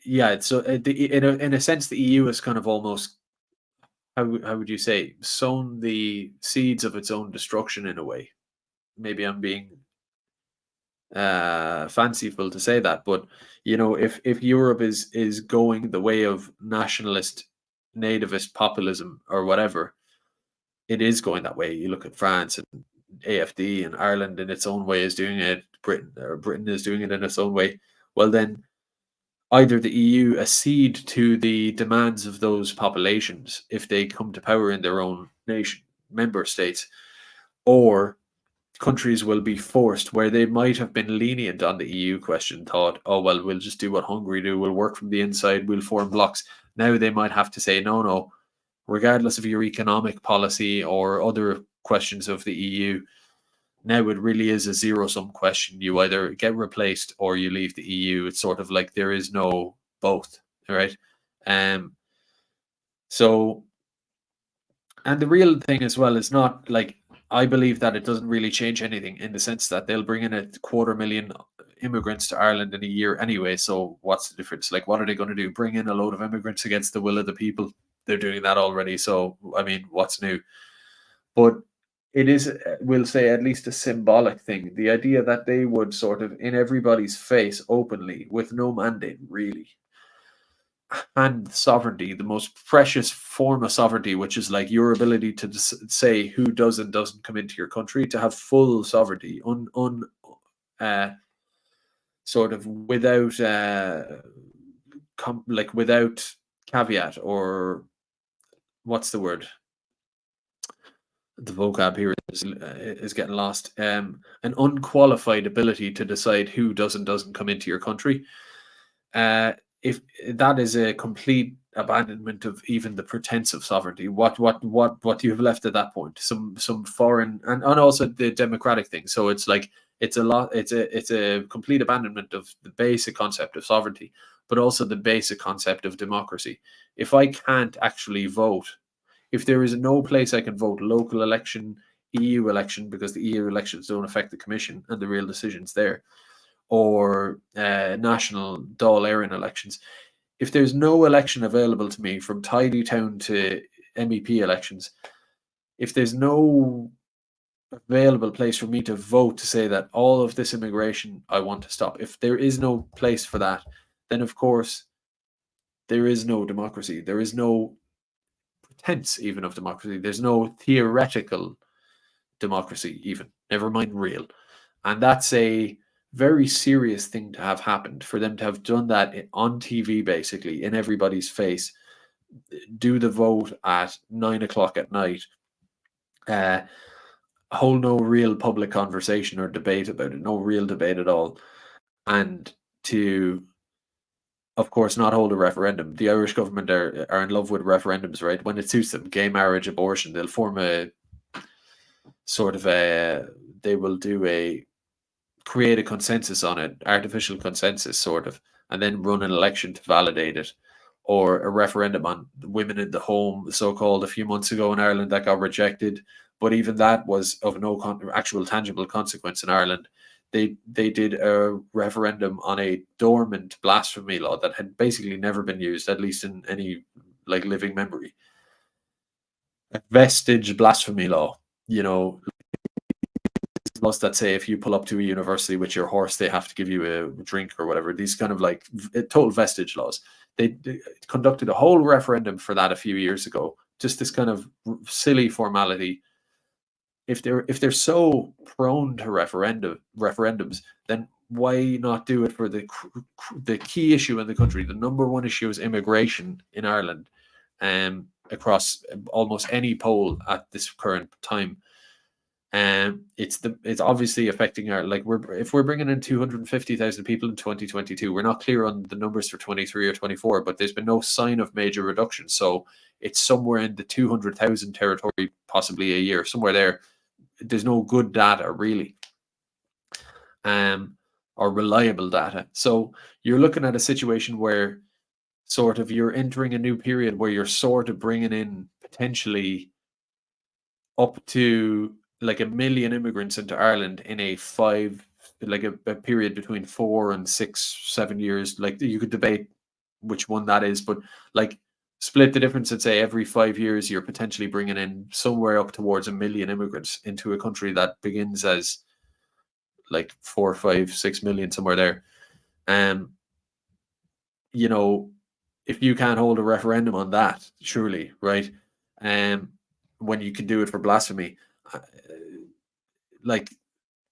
yeah, it's so in a sense the EU is kind of almost, how would you say, sown the seeds of its own destruction in a way. Maybe I'm being fanciful to say that, but if Europe is going the way of nationalist, nativist populism or whatever, it is going that way. You look at France and AFD, and Ireland in its own way is doing it. Britain is doing it in its own way. Well, then either the EU accede to the demands of those populations if they come to power in their own nation, member states, or countries will be forced, where they might have been lenient on the EU question, thought, oh, well, we'll just do what Hungary do, we'll work from the inside, we'll form blocks. Now they might have to say, no, regardless of your economic policy or other questions of the EU, now it really is a zero-sum question. You either get replaced or you leave the EU. It's sort of like there is no both, right? So, and the real thing as well is not like, I believe that it doesn't really change anything in the sense that they'll bring in 250,000 immigrants to Ireland in a year anyway. So what's the difference? Like, what are they going to do? Bring in a load of immigrants against the will of the people? They're doing that already. So, I mean, what's new? But it is, we'll say, at least a symbolic thing. The idea that they would sort of, in everybody's face, openly, with no mandate, really, hand sovereignty, the most precious form of sovereignty, which is like your ability to say who does and doesn't come into your country, to have full sovereignty, sort of without like without caveat, or what's the word? The vocab here is getting lost. An unqualified ability to decide who does and doesn't come into your country. Uh, if that is a complete abandonment of even the pretense of sovereignty, what you have left at that point? Some foreign, and also the democratic thing. So it's like it's a complete abandonment of the basic concept of sovereignty, but also the basic concept of democracy. If I can't actually vote, if there is no place I can vote, local election, EU election, because the EU elections don't affect the Commission and the real decisions there, or national Dáil Éireann elections, if there's no election available to me from tidy town to MEP elections, if there's no available place for me to vote to say that all of this immigration I want to stop, if there is no place for that, then of course there is no democracy. There is no pretense even of democracy. There's no theoretical democracy even, never mind real. And that's a very serious thing to have happened, for them to have done that on TV, basically in everybody's face, do the vote at 9 o'clock at night, hold no real public conversation or debate about it, no real debate at all, and to, of course, not hold a referendum. The Irish government are in love with referendums, right? When it suits them, gay marriage, abortion, they'll form a sort of they will create a consensus on it, artificial consensus sort of, and then run an election to validate it, or a referendum on women in the home, so-called, a few months ago in Ireland that got rejected. But even that was of no actual tangible consequence in Ireland. They did a referendum on a dormant blasphemy law that had basically never been used, at least in any like living memory. A vestige blasphemy law, laws that say if you pull up to a university with your horse, they have to give you a drink or whatever. These kind of like total vestige laws. They conducted a whole referendum for that a few years ago. Just this kind of silly formality. If they're so prone to referendums, then why not do it for the key issue in the country? The number one issue is immigration in Ireland, across almost any poll at this current time. It's obviously affecting our, like, if we're bringing in 250,000 people in 2022, we're not clear on the numbers for 23 or 24, but there's been no sign of major reduction. So it's somewhere in the 200,000 territory, possibly a year, somewhere there. There's no good data really, or reliable data. So you're looking at a situation where sort of you're entering a new period where you're sort of bringing in potentially up to like 1 million immigrants into Ireland in a period between 4 and 6, 7 years. Like, you could debate which one that is, but like split the difference and say every 5 years you're potentially bringing in somewhere up towards 1 million immigrants into a country that begins as like 4, 5, 6 million, somewhere there. If you can't hold a referendum on that, surely, right? When you can do it for blasphemy, like,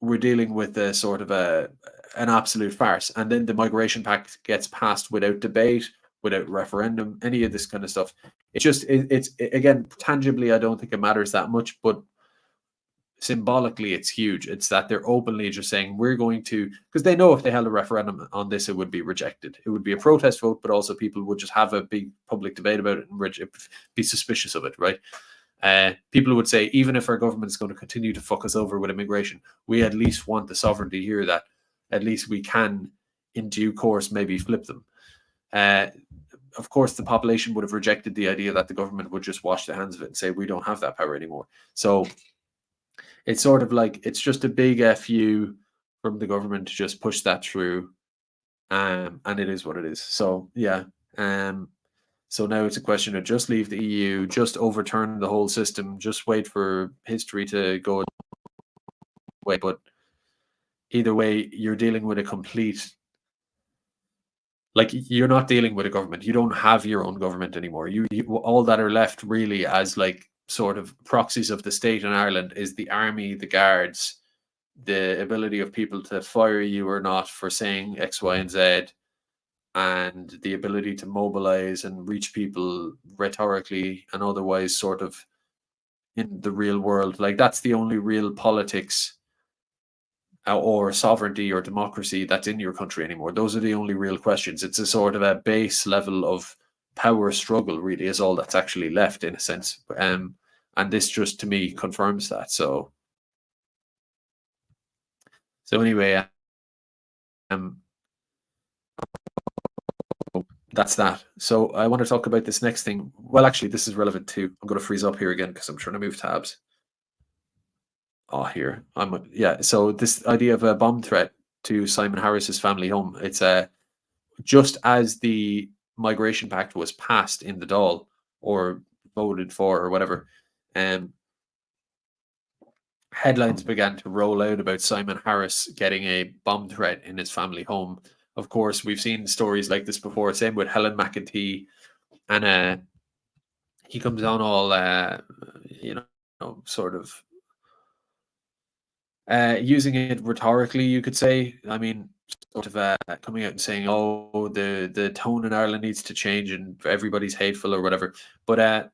we're dealing with a sort of an absolute farce. And then the Migration Pact gets passed without debate, without referendum, any of this kind of stuff. It's again, tangibly, I don't think it matters that much, but symbolically it's huge. It's that they're openly just saying, we're going to, because they know if they held a referendum on this, it would be rejected. It would be a protest vote, but also people would just have a big public debate about it and be suspicious of it, right? People would say, even if our government is going to continue to fuck us over with immigration, we at least want the sovereignty here that at least we can, in due course, maybe flip them. Of course, the population would have rejected the idea that the government would just wash their hands of it and say, we don't have that power anymore. So it's sort of like, it's just a big FU from the government to just push that through. And it is what it is. So, yeah. So now it's a question of just leave the EU, just overturn the whole system, just wait for history to go away. But either way, you're dealing with a complete, like, you're not dealing with a government. You don't have your own government anymore. You all that are left really as like sort of proxies of the state in Ireland is the army, the guards, the ability of people to fire you or not for saying X, Y, and Z, and the ability to mobilize and reach people rhetorically and otherwise, sort of in the real world. Like, that's the only real politics or sovereignty or democracy that's in your country anymore. Those are the only real questions. It's a sort of a base level of power struggle, really, is all that's actually left, in a sense. And this just, to me, confirms that. So anyway, um, that's that. So I want to talk about this next thing. Well, actually, this is relevant too. I'm going to freeze up here again because I'm trying to move tabs. Oh, here. Yeah. So this idea of a bomb threat to Simon Harris's family home. It's just as the Migration Pact was passed in the Dáil or voted for or whatever, headlines began to roll out about Simon Harris getting a bomb threat in his family home. Of course, we've seen stories like this before. Same with Helen McEntee, and he comes on all, sort of using it rhetorically, you could say. I mean, sort of coming out and saying, "Oh, the tone in Ireland needs to change, and everybody's hateful or whatever." But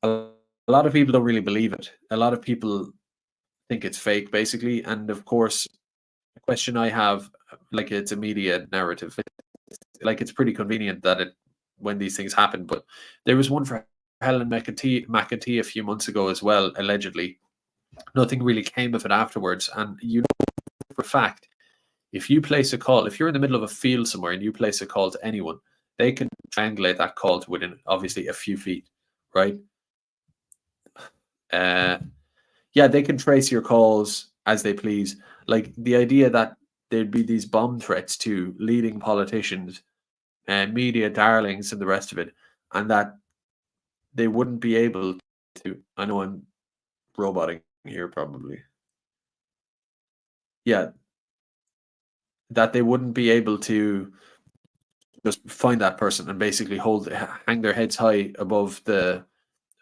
a lot of people don't really believe it. A lot of people think it's fake, basically. And of course, the question I have, like, it's a media narrative. Like, it's pretty convenient that when these things happen. But there was one for Helen McEntee a few months ago as well, allegedly. Nothing really came of it afterwards. And you know for a fact, if you place a call, if you're in the middle of a field somewhere and you place a call to anyone, they can triangulate that call to within, obviously, a few feet, right? Yeah, they can trace your calls as they please. Like, the idea that there'd be these bomb threats to leading politicians and media darlings and the rest of it, and that they wouldn't be able to. I know I'm roboting here, probably. Yeah, that they wouldn't be able to just find that person and basically hang their heads high above the,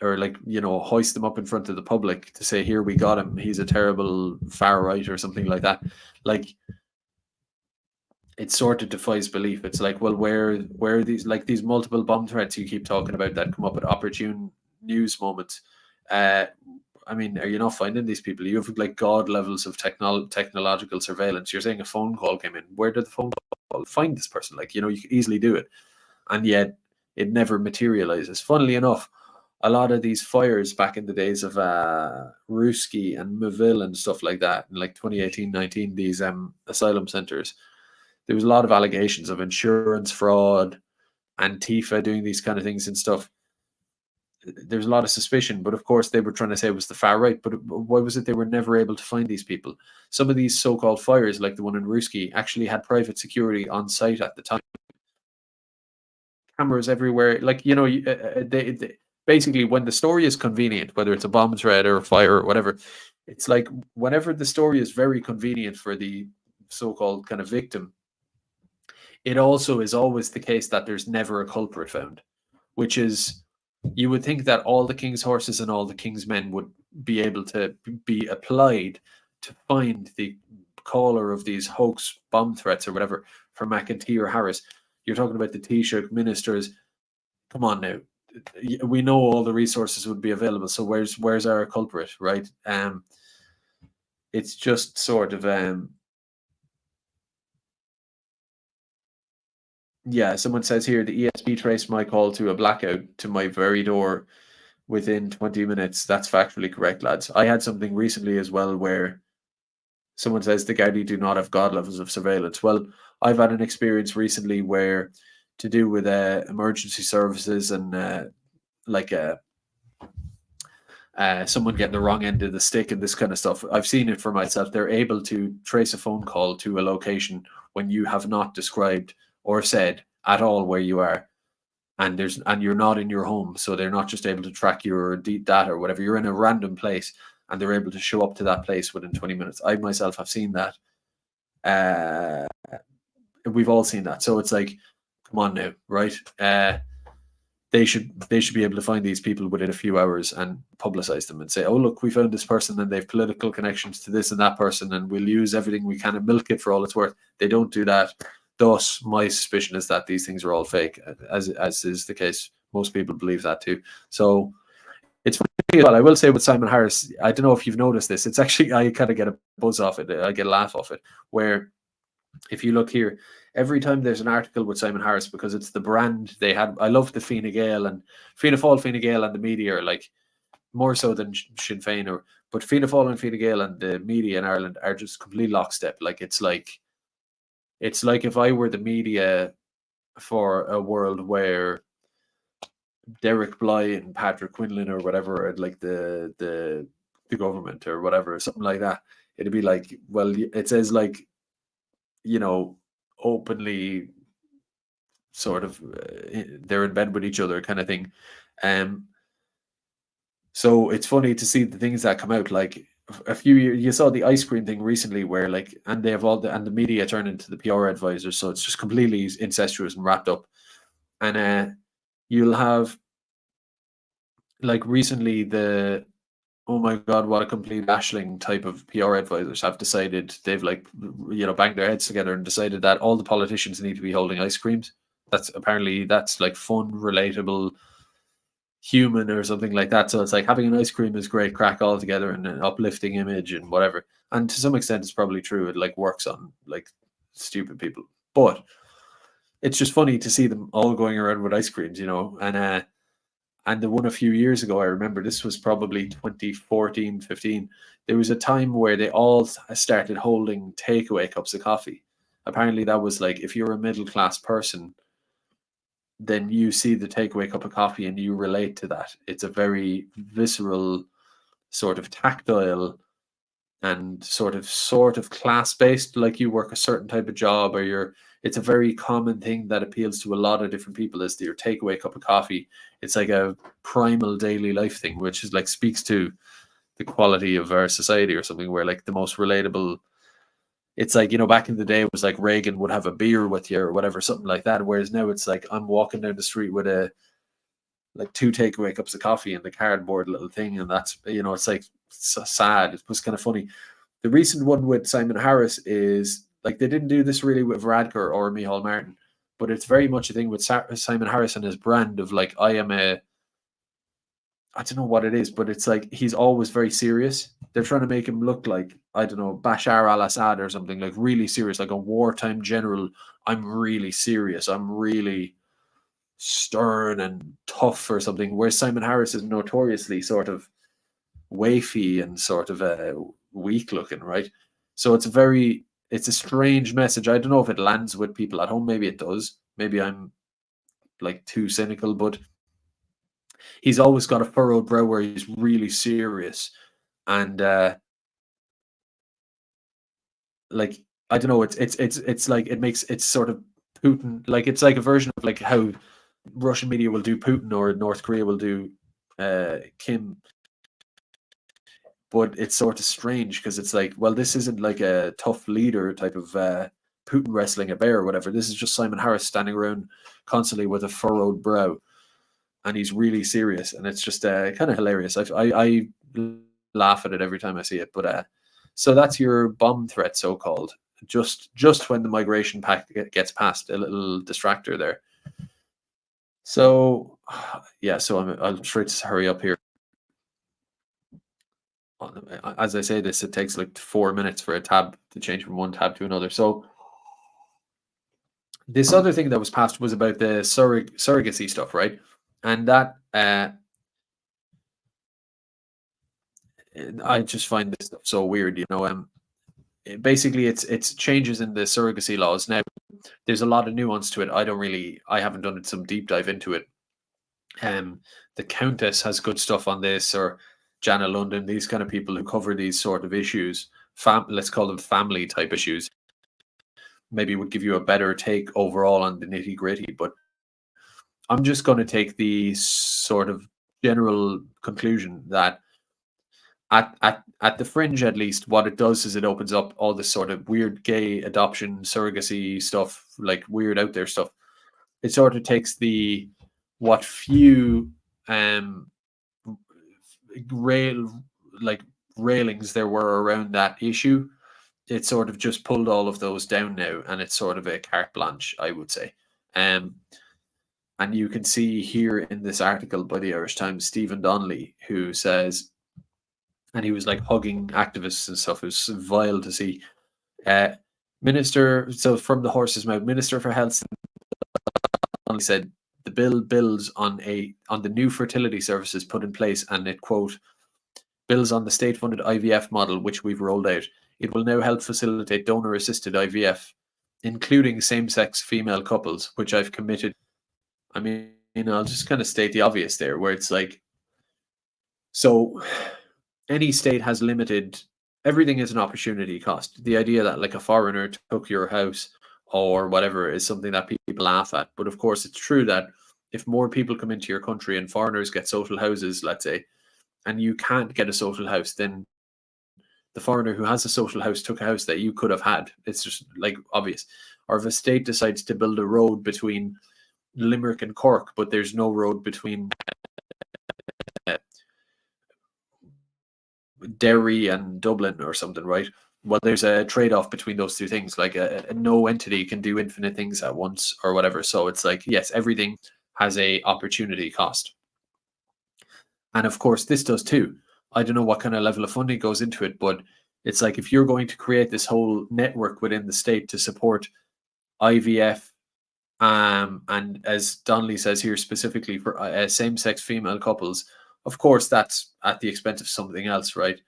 or, like, hoist them up in front of the public to say, "Here, we got him. He's a terrible far right," or something like that. Like, it sort of defies belief. It's like, well, where are these, like, these multiple bomb threats you keep talking about that come up at opportune news moments? I mean, are you not finding these people? You have, like, god levels of technological surveillance. You're saying a phone call came in. Where did the phone call find this person? Like, you could easily do it, and yet it never materializes. Funnily enough, a lot of these fires back in the days of Ruski and Meville and stuff like that, in like 2018-19, these asylum centers, there was a lot of allegations of insurance fraud, Antifa doing these kind of things and stuff. There's a lot of suspicion, but of course they were trying to say it was the far right. But why was it they were never able to find these people? Some of these so-called fires, like the one in Ruski, actually had private security on site at the time. Cameras everywhere. Like, they basically, when the story is convenient, whether it's a bomb threat or a fire or whatever, it's like whenever the story is very convenient for the so-called kind of victim, it also is always the case that there's never a culprit found, which is, you would think that all the king's horses and all the king's men would be able to be applied to find the caller of these hoax bomb threats or whatever for McEntee or Harris. You're talking about the Taoiseach ministers. Come on now. We know all the resources would be available. So where's our culprit, right? It's just sort of yeah, someone says here the ESB traced my call to a blackout to my very door within 20 minutes. That's factually correct, lads. I had something recently as well where someone says the Gardaí do not have god levels of surveillance. Well, I've had an experience recently where, to do with emergency services and someone getting the wrong end of the stick and this kind of stuff. I've seen it for myself. They're able to trace a phone call to a location when you have not described or said at all where you are, and you're not in your home, so they're not just able to track your data or whatever. You're in a random place, and they're able to show up to that place within 20 minutes. I myself have seen that. We've all seen that. So it's like, come on now, right? They should be able to find these people within a few hours and publicize them and say, "Oh, look, we found this person and they've political connections to this and that person, and we'll use everything we can and milk it for all it's worth." They don't do that. Thus, my suspicion is that these things are all fake, as is the case. Most people believe that too. So it's funny as well. I will say with Simon Harris, I don't know if you've noticed this. It's actually, I kind of get a buzz off it. I get a laugh off it. Where if you look here, every time there's an article with Simon Harris, because it's the brand they had. I love the Fine Gael and Fianna Fáil, Fine Gael, and the media are like more so than Sinn Féin, but Fianna Fáil and Fine Gael and the media in Ireland are just complete lockstep. It's like if I were the media for a world where Derek Bly and Patrick Quinlan or whatever, are like the government or whatever, something like that. It'd be like, well, it says like, openly sort of they're in bed with each other kind of thing. So it's funny to see the things that come out. Like a few years, you saw the ice cream thing recently, where like, and they have and the media turn into the PR advisors, so it's just completely incestuous and wrapped up. And you'll have like recently the, oh my god, what a complete ashling type of PR advisors have decided, they've like, banged their heads together and decided that all the politicians need to be holding ice creams. That's like fun, relatable, human or something like that. So it's like having an ice cream is great crack altogether and an uplifting image and whatever. And to some extent it's probably true. It like works on like stupid people. But it's just funny to see them all going around with ice creams, and the one a few years ago, I remember this was probably 2014, 15. There was a time where they all started holding takeaway cups of coffee. Apparently that was like, if you're a middle class person, then you see the takeaway cup of coffee and you relate to that. It's a very visceral, sort of tactile, and sort of class based. Like you work a certain type of job, or it's a very common thing that appeals to a lot of different people, is your takeaway cup of coffee. It's like a primal daily life thing, which is like speaks to the quality of our society or something, where like the most relatable, it's like, back in the day it was like Reagan would have a beer with you or whatever, something like that. Whereas now it's like I'm walking down the street with like 2 takeaway cups of coffee and the cardboard little thing, and that's, it's like so sad. It was kind of funny. The recent one with Simon Harris is like, they didn't do this really with Varadkar or Micheál Martin, but it's very much a thing with Simon Harris and his brand of like, I don't know what it is, but it's like he's always very serious. They're trying to make him look like, I don't know, Bashar al-Assad or something, like really serious, like a wartime general. I'm really serious. I'm really stern and tough or something. Whereas Simon Harris is notoriously sort of wafy and sort of weak looking, right? So it's a strange message. I don't know if it lands with people at home. Maybe it does. Maybe I'm like too cynical, but he's always got a furrowed brow where he's really serious. And like, I don't know, it's like, it's sort of Putin, like it's like a version of like how Russian media will do Putin or North Korea will do Kim. But it's sort of strange because it's like, well, this isn't like a tough leader type of Putin wrestling a bear or whatever. This is just Simon Harris standing around constantly with a furrowed brow, and he's really serious, and it's just kind of hilarious. I laugh at it every time I see it. But so that's your bomb threat, so called. Just when the migration pact gets passed, a little distractor there. So yeah, so I'll try to hurry up here. As I say this, it takes like 4 minutes for a tab to change from one tab to another. So this other thing that was passed was about the surrogacy stuff, right? And that I just find this stuff so weird. Basically it's changes in the surrogacy laws. Now there's a lot of nuance to it. I haven't done some deep dive into it. The Countess has good stuff on this, or Jana London, these kind of people who cover these sort of issues, let's call them family type issues, maybe would give you a better take overall on the nitty gritty. But I'm just going to take the sort of general conclusion that at the fringe, at least, what it does is it opens up all this sort of weird gay adoption, surrogacy stuff, like weird out there stuff. It sort of takes what few railings there were around that issue, it sort of just pulled all of those down now, and it's sort of a carte blanche, I would say. And you can see here in this article by the Irish Times, Stephen Donnelly, who says, and he was like hugging activists and stuff. It was vile to see. Minister, so from the horse's mouth, Minister for Health said the bill builds on the new fertility services put in place, and it, quote, builds on the state-funded IVF model which we've rolled out. It will now help facilitate donor-assisted IVF, including same-sex female couples, which I've committed. I mean, I'll just kind of state the obvious there, where it's like, so any state has limited, everything is an opportunity cost. The idea that like a foreigner took your house or whatever is something that people laugh at. But of course, it's true that if more people come into your country and foreigners get social houses, let's say, and you can't get a social house, then the foreigner who has a social house took a house that you could have had. It's just like obvious. Or if a state decides to build a road between Limerick and Cork, but there's no road between Derry and Dublin or something, right? Well, there's a trade-off between those two things. Like no entity can do infinite things at once or whatever. So it's like, yes, everything has a opportunity cost. And of course, this does too. I don't know what kind of level of funding goes into it, but it's like if you're going to create this whole network within the state to support IVF, and as Donnelly says here, specifically for same-sex female couples, of course, that's at the expense of something else, right?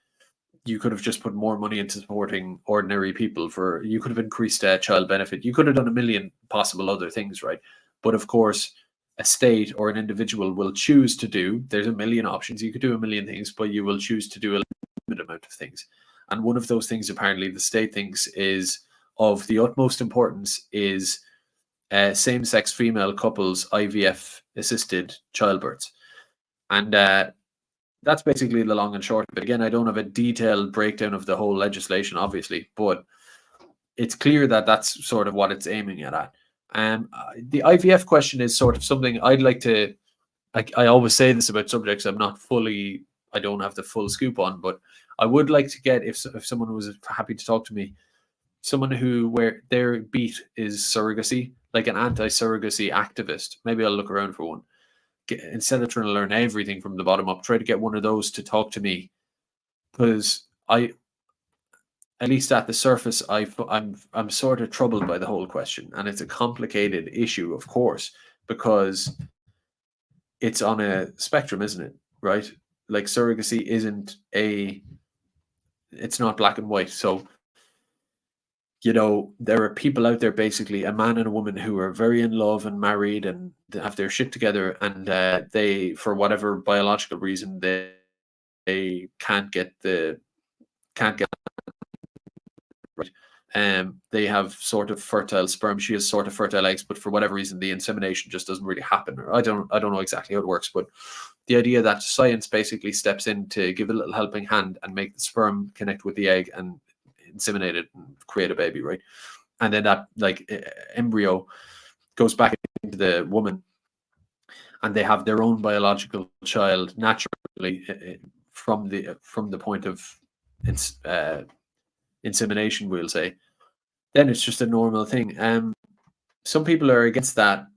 You could have just put more money into supporting ordinary people. You could have increased child benefit. You could have done a million possible other things, right? But of course, a state or an individual will choose to do, there's a million options. You could do a million things, but you will choose to do a limited amount of things. And one of those things, apparently, the state thinks is of the utmost importance is same-sex female couples IVF-assisted childbirths. And that's basically the long and short of it. Again, I don't have a detailed breakdown of the whole legislation, obviously, but it's clear that that's sort of what it's aiming at. The IVF question is sort of something I'd like to, I always say this about subjects I don't have the full scoop on, but I would like to get, if someone was happy to talk to me, someone where their beat is surrogacy, like an anti-surrogacy activist. Maybe I'll look around for one. Instead of trying to learn everything from the bottom up, try to get one of those to talk to me, because at least at the surface, I'm sort of troubled by the whole question, and it's a complicated issue, of course, because it's on a spectrum, isn't it? Right? Like surrogacy it's not black and white. So, there are people out there, basically a man and a woman, who are very in love and married and they have their shit together, and they, for whatever biological reason, they can't get right. They have sort of fertile sperm. She has sort of fertile eggs, but for whatever reason, the insemination just doesn't really happen. Or I don't know exactly how it works, but the idea that science basically steps in to give a little helping hand and make the sperm connect with the egg and inseminate it and create a baby, right? And then that embryo goes back into the woman, and they have their own biological child naturally from the point of insemination, we'll say. Then it's just a normal thing. Some people are against that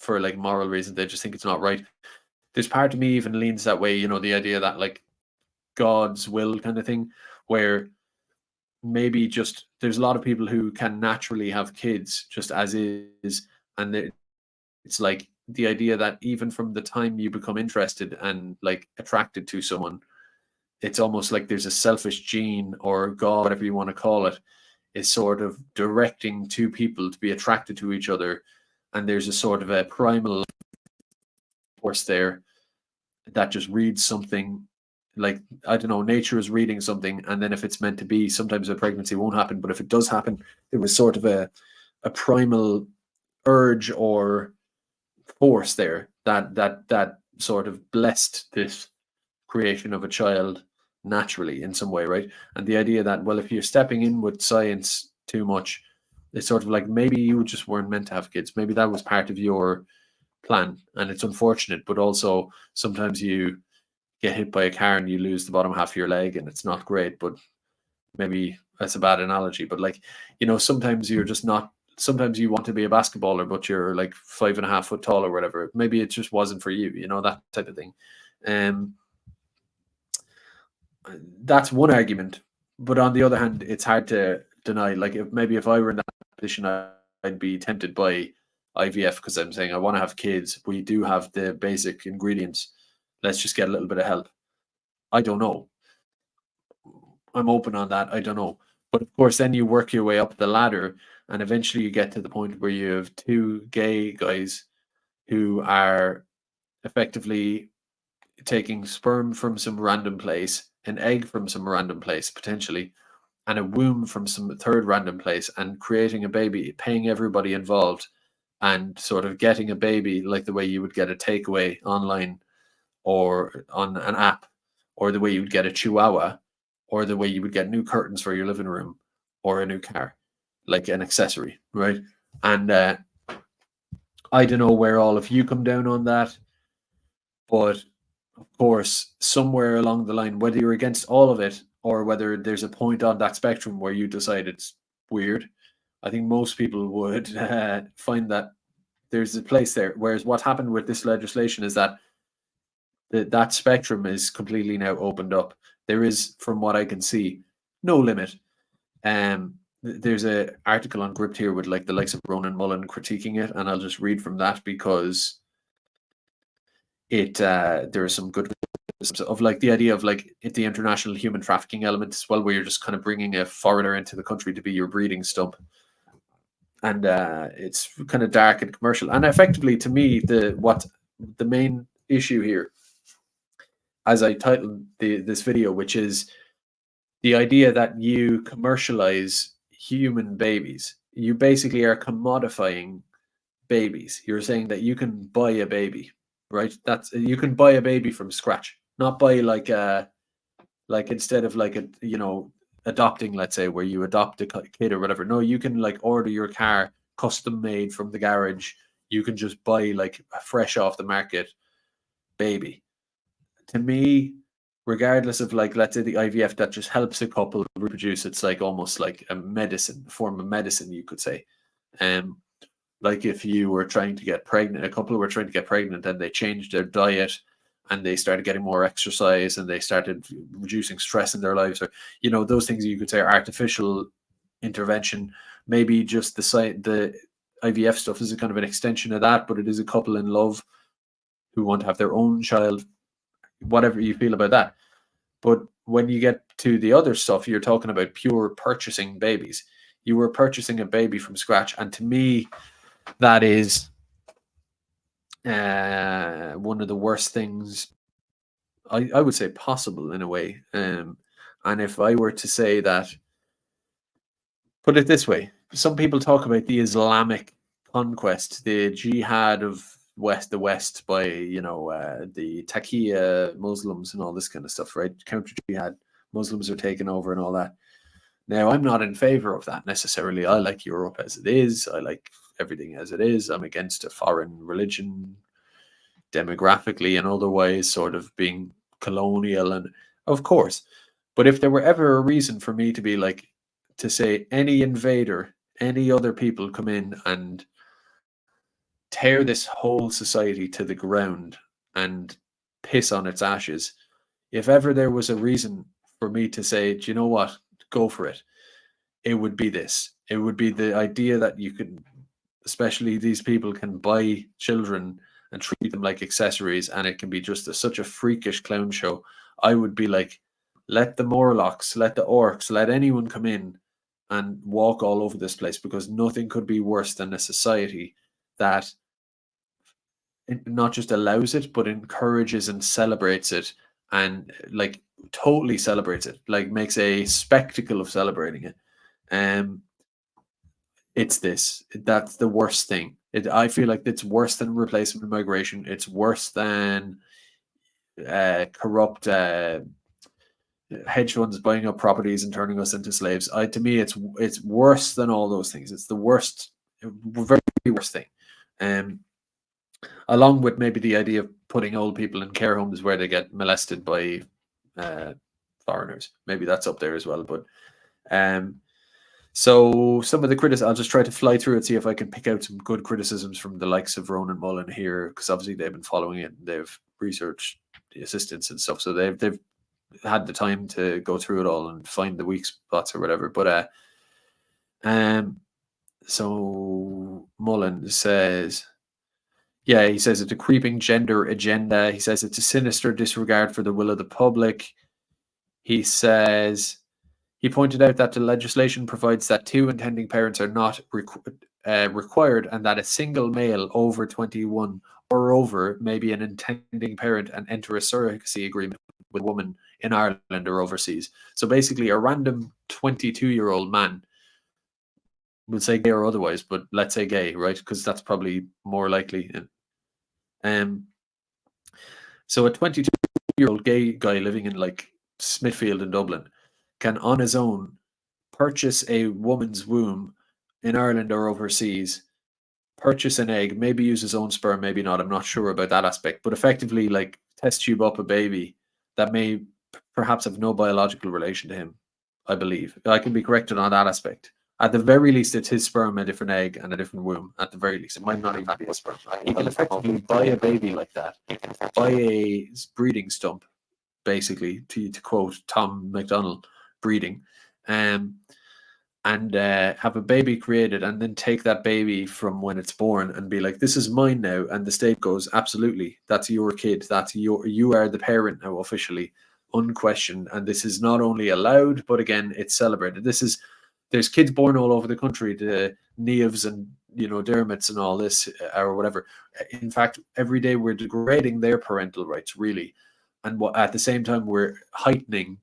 for like moral reasons. They just think it's not right. There's part of me even leans that way, the idea that like God's will kind of thing, where maybe just there's a lot of people who can naturally have kids just as is, and it's like the idea that even from the time you become interested and like attracted to someone, it's almost like there's a selfish gene, or God, whatever you want to call it, is sort of directing two people to be attracted to each other, and there's a sort of a primal force there that just reads something. Like, I don't know, nature is reading something, and then if it's meant to be, sometimes a pregnancy won't happen, but if it does happen, it was sort of a primal urge or force there that sort of blessed this creation of a child naturally in some way, right? And the idea that, well, if you're stepping in with science too much, it's sort of like maybe you just weren't meant to have kids. Maybe that was part of your plan, and it's unfortunate, but also sometimes you get hit by a car and you lose the bottom half of your leg, and it's not great, but maybe that's a bad analogy, but like, sometimes you're just not, sometimes you want to be a basketballer, but you're like 5.5 foot tall or whatever. Maybe it just wasn't for you, that type of thing. That's one argument. But on the other hand, it's hard to deny, like, if I were in that position, I'd be tempted by IVF, because I'm saying I want to have kids. We do have the basic ingredients. Let's just get a little bit of help. I don't know. I'm open on that. I don't know. But of course, then you work your way up the ladder, and eventually you get to the point where you have two gay guys who are effectively taking sperm from some random place, an egg from some random place, potentially, and a womb from some third random place, and creating a baby, paying everybody involved, and sort of getting a baby like the way you would get a takeaway online or on an app, or the way you would get a chihuahua, or the way you would get new curtains for your living room, or a new car, like an accessory, right? And I don't know where all of you come down on that, but of course, somewhere along the line, whether you're against all of it or whether there's a point on that spectrum where you decide it's weird, I think most people would find that there's a place there. Whereas what happened with this legislation is that that spectrum is completely now opened up. There is, from what I can see, no limit. There's a article on Gript here with like the likes of Ronan Mullen critiquing it, and I'll just read from that because there is some good of like the idea of like the international human trafficking element as well, where you're just kind of bringing a foreigner into the country to be your breeding stump, and it's kind of dark and commercial. And effectively, to me, the main issue here, as I titled this video, which is the idea that you commercialize human babies. You basically are commodifying babies. You're saying that you can buy a baby, right? You can buy a baby from scratch, not buy like instead of like adopting, let's say, where you adopt a kid or whatever. No, you can like order your car custom made from the garage. You can just buy like a fresh off the market baby. To me, regardless of like, let's say the IVF that just helps a couple reproduce, it's like almost like a form of medicine, you could say. Like if you were trying to get pregnant, a couple were trying to get pregnant and they changed their diet and they started getting more exercise and they started reducing stress in their lives, or those things you could say are artificial intervention. Maybe just the IVF stuff is a kind of an extension of that, but it is a couple in love who want to have their own child, whatever you feel about that. But when you get to the other stuff, you're talking about pure purchasing babies. You were purchasing a baby from scratch, and to me, that is one of the worst things I would say possible in a way. And if I were to say that, put it this way, some people talk about the Islamic conquest, the jihad of the West by the Taqiyya Muslims and all this kind of stuff, right? Counter jihad, Muslims are taking over and all that. Now, I'm not in favor of that necessarily. I like Europe as it is. I like everything as it is. I'm against a foreign religion, demographically and otherwise, sort of being colonial, and of course. But if there were ever a reason for me to be like, to say any invader, any other people come in and tear this whole society to the ground and piss on its ashes, if ever there was a reason for me to say, do you know what, go for it, it would be this. It would be the idea that you can, especially these people, can buy children and treat them like accessories, and it can be just such a freakish clown show. I would be like, let the Morlocks, let the orcs, let anyone come in and walk all over this place, because nothing could be worse than a society that not just allows it, but encourages and celebrates it, and like totally celebrates it, like makes a spectacle of celebrating it. That's the worst thing. I feel like it's worse than replacement migration. It's worse than corrupt hedge funds buying up properties and turning us into slaves. To me, it's worse than all those things. It's the worst, very worst thing. Along with maybe the idea of putting old people in care homes where they get molested by foreigners. Maybe that's up there as well. But so some of the criticism, I'll just try to fly through it, see if I can pick out some good criticisms from the likes of Ronan Mullen here, because obviously they've been following it and they've researched the assistance and stuff. So they've had the time to go through it all and find the weak spots or whatever. But so Mullen says, yeah, he says it's a creeping gender agenda. He says it's a sinister disregard for the will of the public. He says, he pointed out that the legislation provides that 2 intending parents are not required, and that a single male over 21 or over may be an intending parent and enter a surrogacy agreement with a woman in Ireland or overseas. So basically a random 22-year-old man, we'll say gay or otherwise, but let's say gay, right? Because that's probably more likely. So a 22-year-old gay guy living in like Smithfield in Dublin can on his own purchase a woman's womb in Ireland or overseas, purchase an egg, maybe use his own sperm, maybe not, I'm not sure about that aspect, but effectively like test tube up a baby that may perhaps have no biological relation to him, I believe. I can be corrected on that aspect. At the very least, it's his sperm, a different egg, and a different womb. At the very least, it might not even be a sperm. You can effectively buy a baby like that, buy a breeding stump, basically, to quote Tom McDonald, breeding, and have a baby created, and then take that baby from when it's born and be like, this is mine now. And the state goes, absolutely, that's your kid. You are the parent now officially, unquestioned. And this is not only allowed, but again, it's celebrated. There's kids born all over the country, the Neves and Dermots and all this or whatever. In fact, every day we're degrading their parental rights, really, and at the same time we're heightening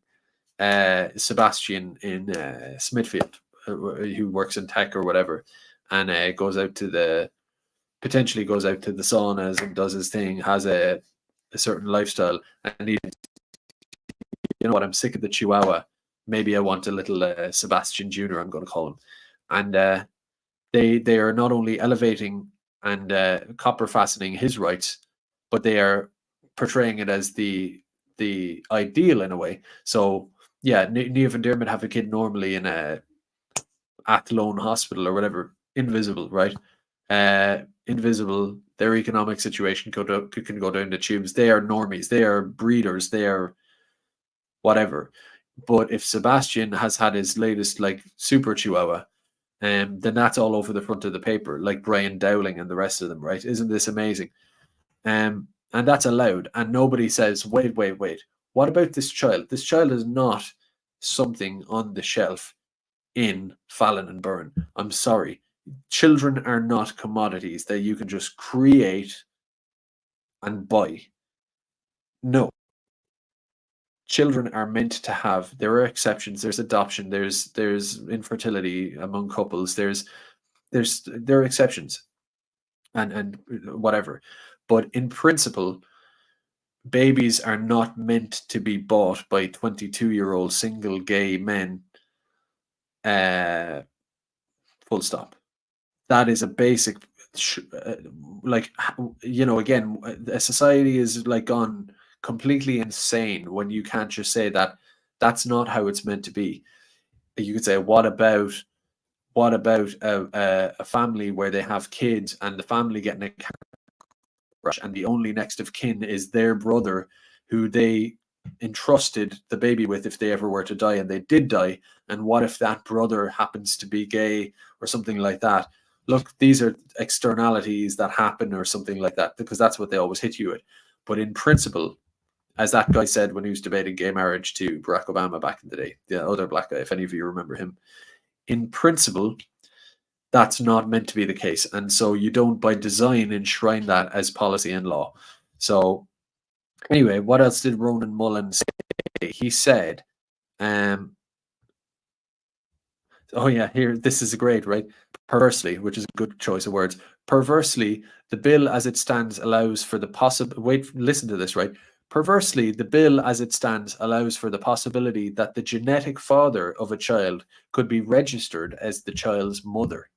Sebastian in Smithfield, who works in tech or whatever, and potentially goes out to the saunas and does his thing, has a certain lifestyle, and you know what? I'm sick of the Chihuahua. Maybe I want a little Sebastian Jr., I'm going to call him. And they are not only elevating and copper fastening his rights, but they are portraying it as the ideal in a way. So yeah, Niamh and Dermot have a kid normally in a Athlone hospital or whatever, invisible, right? Invisible. Their economic situation can go down the tubes. They are normies. They are breeders. They are whatever. But if Sebastian has had his latest like super Chihuahua, then that's all over the front of the paper, like Brian Dowling and the rest of them, right? Isn't this amazing? And that's allowed. And nobody says, wait. What about this child? This child is not something on the shelf in Fallon and Byrne. I'm sorry. Children are not commodities that you can just create and buy. No. Children are meant to have. There are exceptions. There's adoption. There's infertility among couples. There are exceptions, and whatever. But in principle, babies are not meant to be bought by 22-year-old single gay men. Full stop. That is a basic, again, a society is like gone completely insane when you can't just say that that's not how it's meant to be. You could say, what about a family where they have kids and the family getting a car crash and the only next of kin is their brother who they entrusted the baby with if they ever were to die, and they did die, and what if that brother happens to be gay or something like that? Look, these are externalities that happen or something like that, because that's what they always hit you at. But in principle, as that guy said when he was debating gay marriage to Barack Obama back in the day, the other black guy, if any of you remember him, in principle, that's not meant to be the case. And so you don't, by design, enshrine that as policy and law. So anyway, what else did Ronan Mullen say? He said, oh yeah, here, this is great, right? Perversely, which is a good choice of words. Perversely, the bill as it stands allows for the listen to this, right? Perversely, the bill as it stands allows for the possibility that the genetic father of a child could be registered as the child's mother,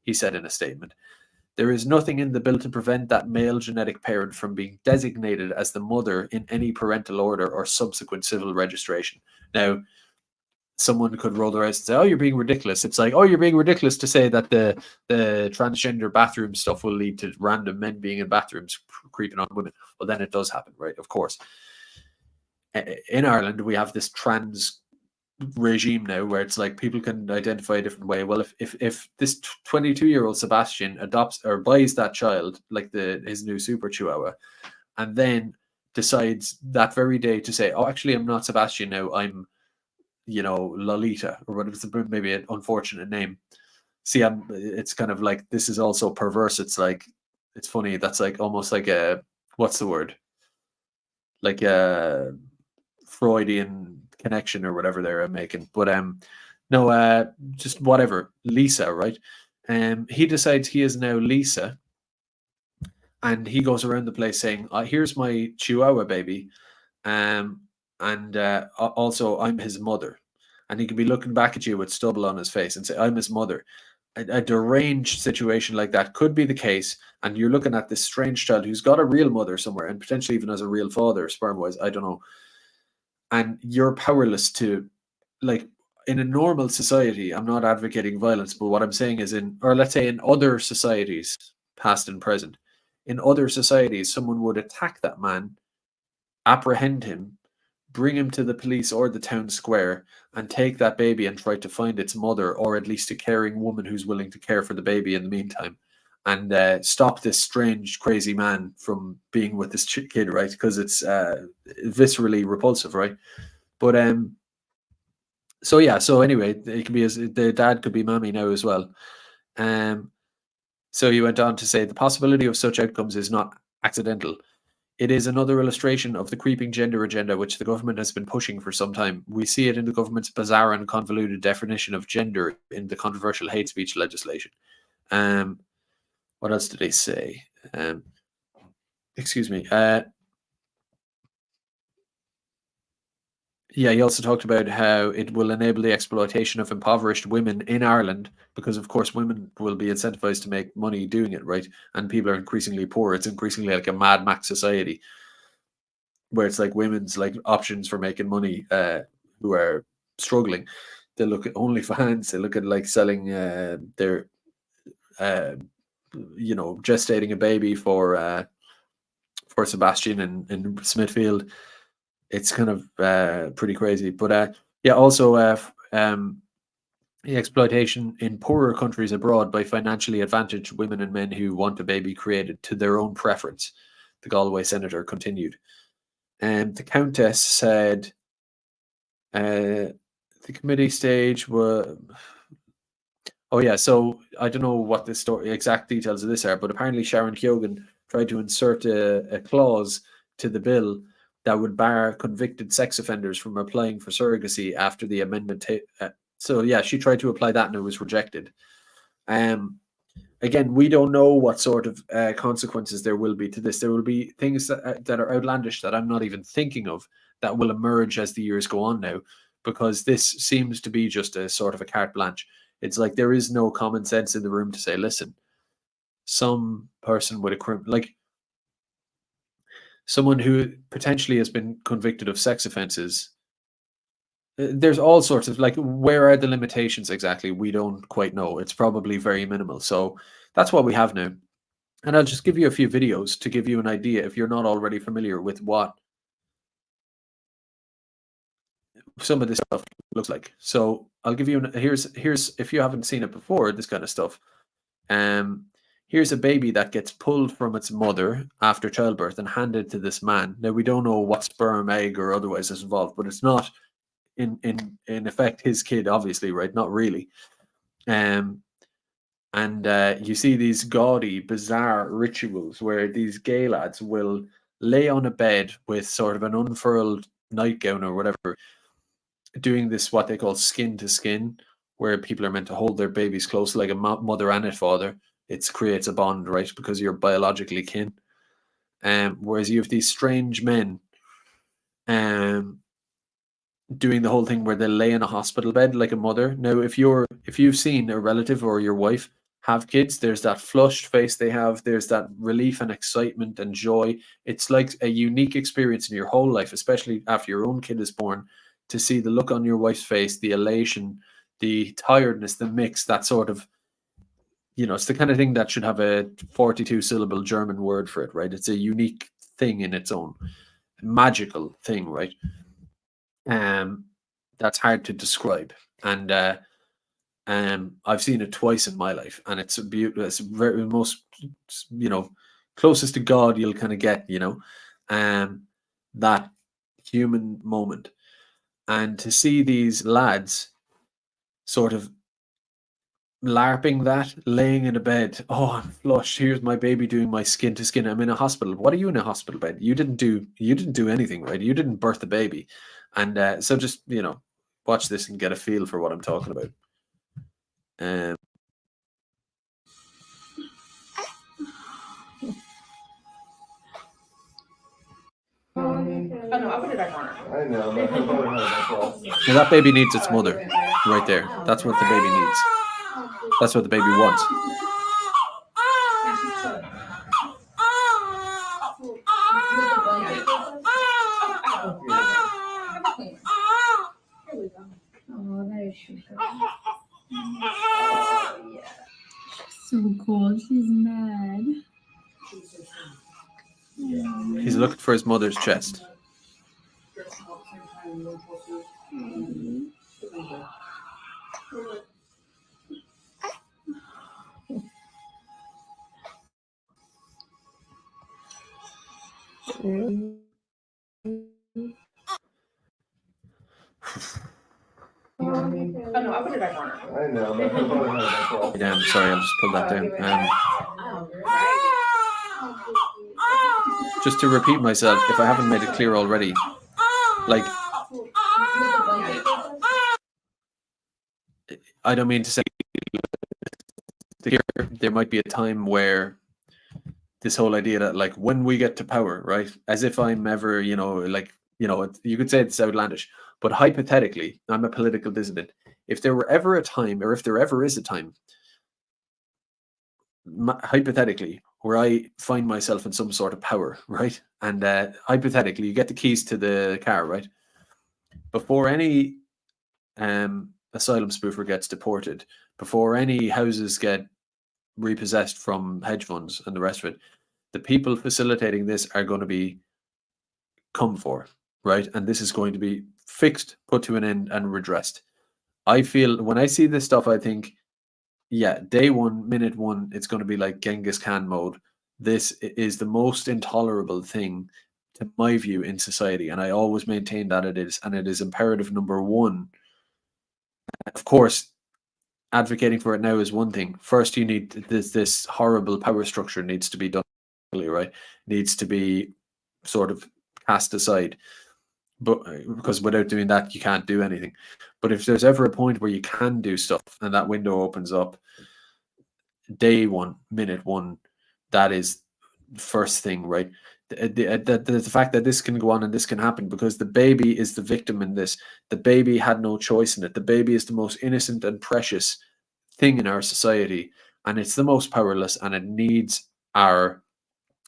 he said in a statement. There is nothing in the bill to prevent that male genetic parent from being designated as the mother in any parental order or subsequent civil registration. Now, someone could roll their eyes and say, "Oh, you're being ridiculous." It's like, "Oh, you're being ridiculous to say that the transgender bathroom stuff will lead to random men being in bathrooms creeping on women." Well, then it does happen, right? Of course. In Ireland, we have this trans regime now where it's like people can identify a different way. Well, if this 22-year-old Sebastian adopts or buys that child, like his new super chihuahua, and then decides that very day to say, "Oh, actually, I'm not Sebastian now. I'm, Lolita," or whatever, maybe an unfortunate name. See, it's kind of like, this is also perverse. It's like, it's funny. That's like almost like what's the word? Like a Freudian connection or whatever they're making. But no, just whatever. Lisa, right? He decides he is now Lisa, and he goes around the place saying, "Here's my Chihuahua baby, and also I'm his mother." And he can be looking back at you with stubble on his face and say, "I'm his mother." A deranged situation like that could be the case, and you're looking at this strange child who's got a real mother somewhere, and potentially even has a real father, sperm-wise. I don't know. And you're powerless to, like, in a normal society, I'm not advocating violence, but what I'm saying is or let's say in other societies, past and present, in other societies, someone would attack that man, apprehend him, bring him to the police or the town square, and take that baby and try to find its mother, or at least a caring woman who's willing to care for the baby in the meantime, and stop this strange, crazy man from being with this kid, right? Because it's viscerally repulsive, right? But so yeah, so anyway, it could be the dad could be mommy now as well. So he went on to say the possibility of such outcomes is not accidental. It is another illustration of the creeping gender agenda which the government has been pushing for some time. We see it in the government's bizarre and convoluted definition of gender in the controversial hate speech legislation. What else did they say? Excuse me. Yeah, he also talked about how it will enable the exploitation of impoverished women in Ireland because, of course, women will be incentivized to make money doing it, right? And people are increasingly poor. It's increasingly like a Mad Max society where it's like women's like options for making money who are struggling. They look at OnlyFans. They look at like selling their, gestating a baby for Sebastian in Smithfield. It's kind of pretty crazy. But yeah, also the exploitation in poorer countries abroad by financially advantaged women and men who want a baby created to their own preference, the Galway senator continued. And the Countess said the committee stage were. Oh yeah, so I don't know what the story exact details of this are, but apparently Sharon Keoghan tried to insert a clause to the bill that would bar convicted sex offenders from applying for surrogacy after the amendment. So yeah, she tried to apply that and it was rejected. Again, we don't know what sort of consequences there will be to this. There will be things that are outlandish that I'm not even thinking of that will emerge as the years go on now, because this seems to be just a sort of a carte blanche. It's like there is no common sense in the room to say, listen, some person with like someone who potentially has been convicted of sex offenses. There's all sorts of like, where are the limitations exactly? We don't quite know. It's probably very minimal. So that's what we have now. And I'll just give you a few videos to give you an idea if you're not already familiar with what some of this stuff looks like. So I'll give you here's if you haven't seen it before, this kind of stuff. Here's a baby that gets pulled from its mother after childbirth and handed to this man. Now we don't know what sperm, egg, or otherwise is involved, but it's not in effect his kid, obviously, right? Not really. And you see these gaudy, bizarre rituals where these gay lads will lay on a bed with sort of an unfurled nightgown or whatever, doing this what they call skin to skin, where people are meant to hold their babies close like a mother and a father. It creates a bond, right? Because you're biologically kin. Whereas you have these strange men doing the whole thing where they lay in a hospital bed like a mother. Now, if you've seen a relative or your wife have kids, there's that flushed face they have, there's that relief and excitement and joy. It's like a unique experience in your whole life, especially after your own kid is born, to see the look on your wife's face, the elation, the tiredness, the mix, that sort of, it's the kind of thing that should have a 42 syllable German word for it, right? It's a unique thing in its own, magical thing, right? That's hard to describe. And I've seen it twice in my life, and it's a beautiful, it's very most, closest to God you'll kind of get, that human moment. And to see these lads sort of LARPing that, laying in a bed. Oh, I'm flushed. Here's my baby doing my skin to skin. I'm in a hospital. What are you in a hospital bed? You didn't do anything, right? You didn't birth the baby. And so just, watch this and get a feel for what I'm talking about. Oh no, I'll put it back on her. I know. Now that baby needs its mother right there. That's what the baby needs. That's what the baby wants. Oh, that is sugar. Oh, yeah. So cool. She's mad. He's looking for his mother's chest. Oh no, I'll put it back on her. I know. Damn, sorry, I'll just pull that down. Just to repeat myself, if I haven't made it clear already, like, I don't mean to say there might be a time where this whole idea that, like, when we get to power, right, as if I'm ever, you could say it's outlandish, but hypothetically, I'm a political dissident. If there were ever a time, or if there ever is a time, hypothetically, where I find myself in some sort of power, right, and hypothetically, you get the keys to the car, right, before any asylum spoofer gets deported, before any houses get repossessed from hedge funds and the rest of it, the people facilitating this are going to be come for, right? And this is going to be fixed, put to an end, and redressed. I feel when I see this stuff, I think, yeah, day one, minute one, it's going to be like Genghis Khan mode. This is the most intolerable thing, to my view, in society. And I always maintain that it is. And it is imperative number one. Of course, advocating for it now is one thing. First, you need this horrible power structure needs to be done, right? Needs to be sort of cast aside. But because without doing that, you can't do anything. But if there's ever a point where you can do stuff and that window opens up, day one, minute one, that is first thing, right? The fact that this can go on and this can happen because the baby is the victim in this. The baby had no choice in it. The baby is the most innocent and precious thing in our society, and it's the most powerless, and it needs our.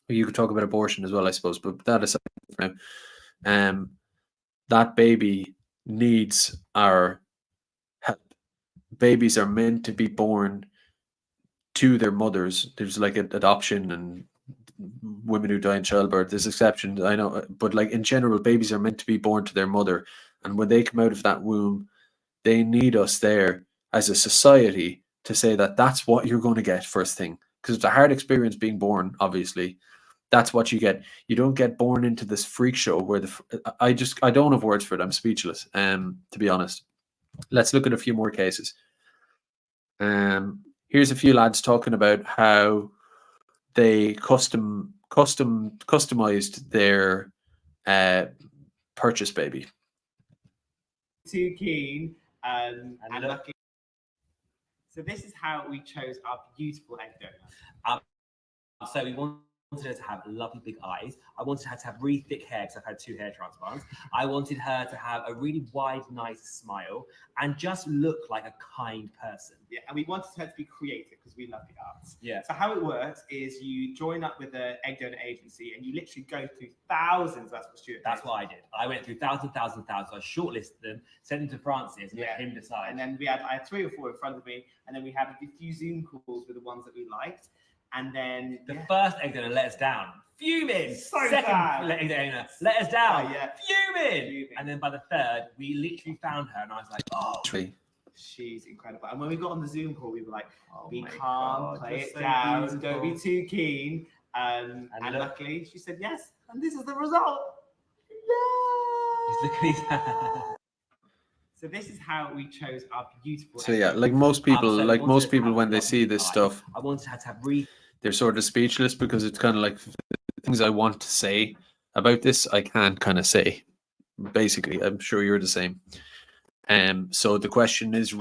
You could talk about abortion as well, I suppose, but that aside from now, that baby needs our help. Babies are meant to be born to their mothers. There's like adoption and women who die in childbirth. There's exceptions, I know, but like in general, babies are meant to be born to their mother, and when they come out of that womb, they need us there as a society to say that that's what you're going to get first thing, because it's a hard experience being born. Obviously, that's what you get. You don't get born into this freak show where I don't have words for it. I'm speechless. To be honest, let's look at a few more cases. Here's a few lads talking about how they customized their purchase baby. Too keen and lucky. So this is how we chose our beautiful egg donor. So we wanted wanted her to have lovely big eyes. I wanted her to have really thick hair because I've had 2 hair transplants. I wanted her to have a really wide, nice smile and just look like a kind person. Yeah, and we wanted her to be creative because we love the arts. Yeah. So how it works is you join up with an egg donor agency and you literally go through thousands. That's what Stuart That's did. what I did. I went through thousands. I shortlisted them, sent them to Francis, and let him decide. And then I had 3 or 4 in front of me, and then we had a few Zoom calls with the ones that we liked. And then the first egg donor let us down. Fuming. So Second bad. egg donor let us down. Yeah. Fuming. And then by the third, we literally found her, and I was like, oh. She's incredible. And when we got on the Zoom call, we were like, be my calm, God, play you're it so down, beautiful. don't be too keen. And luckily, she said yes. And this is the result. He's looking at his hands. So this is how we chose our beautiful. So yeah, like most people, So when they see this stuff, I wanted her to have they're sort of speechless because it's kind of like things I want to say about this, I can't kind of say. Basically, I'm sure you're the same. So the question is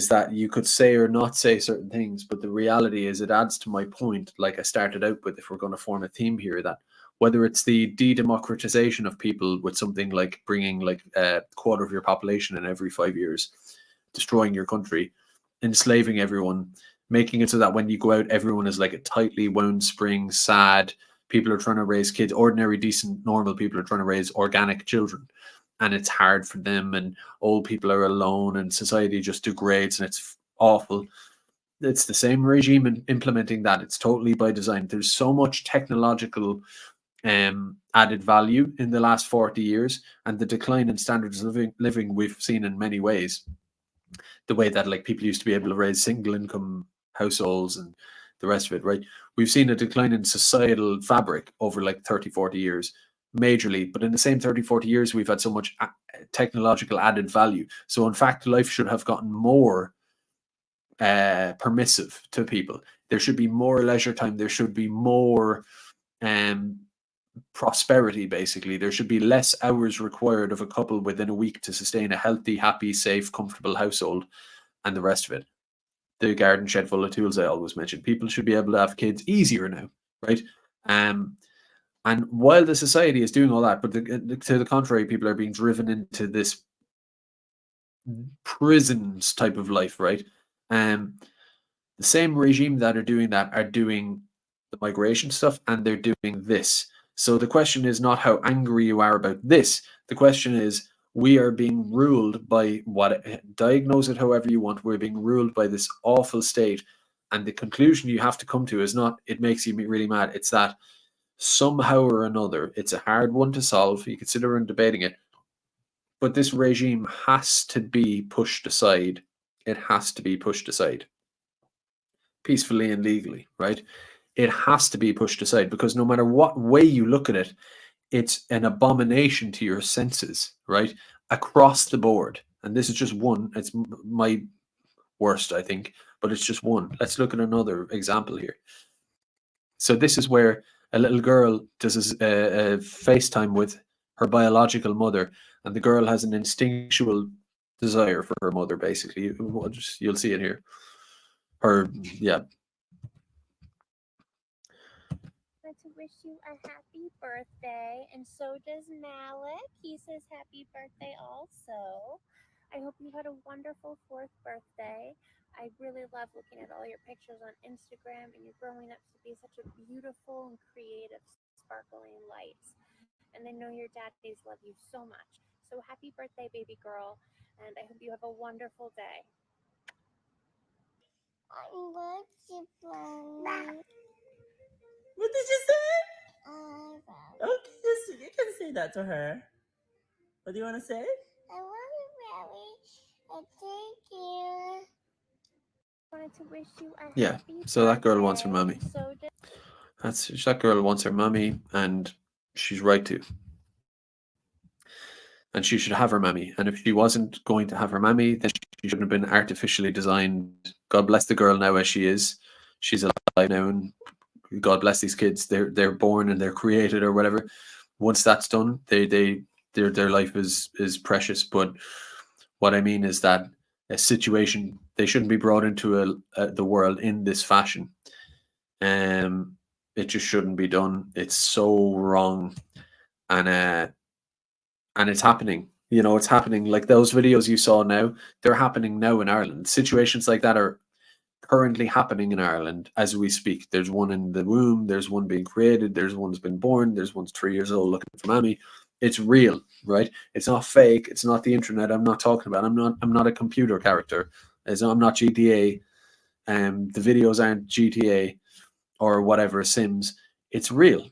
that you could say or not say certain things, but the reality is it adds to my point, like I started out with, if we're going to form a theme here, that whether it's the de-democratization of people with something like bringing like a quarter of your population in every 5 years, destroying your country, enslaving everyone, making it so that when you go out, everyone is like a tightly wound spring, sad. People are trying to raise kids, ordinary, decent, normal people are trying to raise organic children. And it's hard for them, and old people are alone, and society just degrades, and it's awful. It's the same regime in implementing that. It's totally by design. There's so much technological added value in the last 40 years, and the decline in standards of living we've seen in many ways. The way that like people used to be able to raise single income households and the rest of it, right? We've seen a decline in societal fabric over like 30, 40 years. Majorly, but in the same 30, 40 years, we've had so much technological added value. So in fact, life should have gotten more permissive to people. There should be more leisure time. There should be more prosperity, basically. There should be less hours required of a couple within a week to sustain a healthy, happy, safe, comfortable household and the rest of it. The garden shed full of tools I always mention. People should be able to have kids easier now, right? And while the society is doing all that, but to the contrary, people are being driven into this prisons type of life, right? The same regime that are doing that are doing the migration stuff, and they're doing this. So the question is not how angry you are about this. The question is, we are being ruled by diagnose it however you want. We're being ruled by this awful state. And the conclusion you have to come to is not, it makes you really mad. It's that somehow or another, it's a hard one to solve. You could sit around debating it, but this regime has to be pushed aside. It has to be pushed aside peacefully and legally, right? It has to be pushed aside because no matter what way you look at it, it's an abomination to your senses, right? Across the board. And this is just one. It's my worst, I think, but it's just one. Let's look at another example here. So this is where a little girl does a FaceTime with her biological mother, and the girl has an instinctual desire for her mother, basically. You'll see it here. Yeah. I want to wish you a happy birthday, and so does Malik. He says happy birthday also. I hope you had a wonderful 4th birthday. I really love looking at all your pictures on Instagram, and you're growing up to be such a beautiful and creative, sparkling light. And I know your daddies love you so much. So happy birthday, baby girl, and I hope you have a wonderful day. I want to play. What did you say? Okay, you can say that to her. What do you want to say? I want to play. Thank you. Wanted to wish you a Yeah. happy So that girl wants her birthday, mummy. so That girl wants her mummy, and she's right to. And she should have her mammy. And if she wasn't going to have her mammy, then she shouldn't have been artificially designed. God bless the girl now as she is. She's alive now, and God bless these kids. They're born and they're created or whatever. Once that's done, their life is precious. But what I mean is that a situation, they shouldn't be brought into the world in this fashion. it just shouldn't be done. It's so wrong, and it's happening. You know, it's happening. Like those videos you saw now, they're happening now in Ireland. Situations like that are currently happening in Ireland as we speak. There's one in the womb, there's one being created, there's one's been born, there's one's 3 years old looking for mommy. It's real, right? It's not fake. It's not the internet. I'm not talking about. I'm not a computer character. I'm not GTA. The videos aren't GTA or whatever Sims. It's real.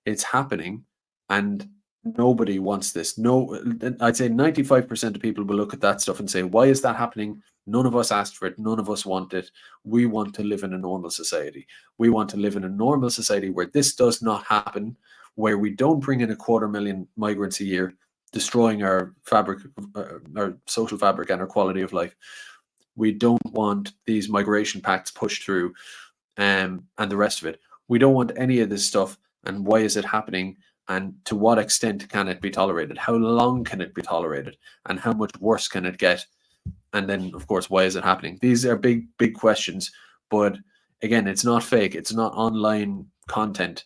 It's happening, and nobody wants this. No, I'd say 95% of people will look at that stuff and say, "Why is that happening? None of us asked for it. None of us want it. We want to live in a normal society. We want to live in a normal society where this does not happen, where we don't bring in 250,000 migrants a year, destroying our fabric, our social fabric, and our quality of life. We don't want these migration pacts pushed through, and the rest of it. We don't want any of this stuff. And why is it happening? And to what extent can it be tolerated? How long can it be tolerated? And how much worse can it get? And then, of course, why is it happening? These are big, big questions. But again, it's not fake. It's not online content.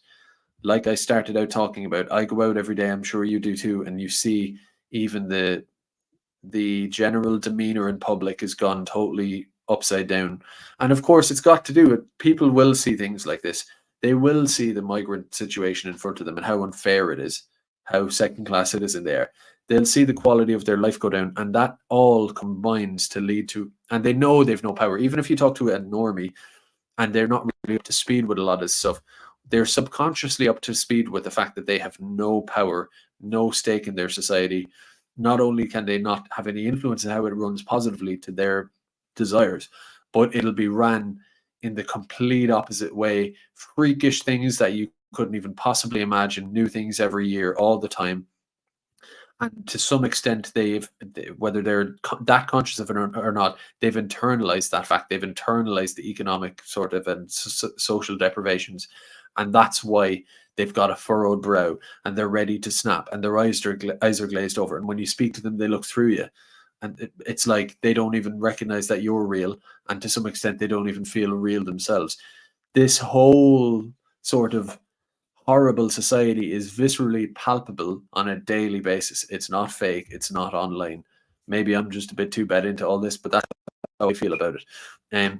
Like I started out talking about, I go out every day. I'm sure you do too. And you see even the general demeanor in public has gone totally upside down. And of course, it's got to do with people will see things like this. They will see the migrant situation in front of them and how unfair it is, how second-class citizen they are. They'll see the quality of their life go down, and that all combines to lead to, and they know they've no power. Even if you talk to a normie and they're not really up to speed with a lot of stuff, they're subconsciously up to speed with the fact that they have no power, no stake in their society. Not only can they not have any influence in how it runs positively to their desires, but it'll be ran in the complete opposite way. Freakish things that you couldn't even possibly imagine, new things every year, all the time. And to some extent, whether they're that conscious of it or not, they've internalized that fact. They've internalized the economic sort of and social deprivations. And that's why they've got a furrowed brow and they're ready to snap and their eyes are glazed over. And when you speak to them, they look through you. And it's like they don't even recognize that you're real. And to some extent, they don't even feel real themselves. This whole sort of horrible society is viscerally palpable on a daily basis. It's not fake. It's not online. Maybe I'm just a bit too bad into all this, but that's how I feel about it.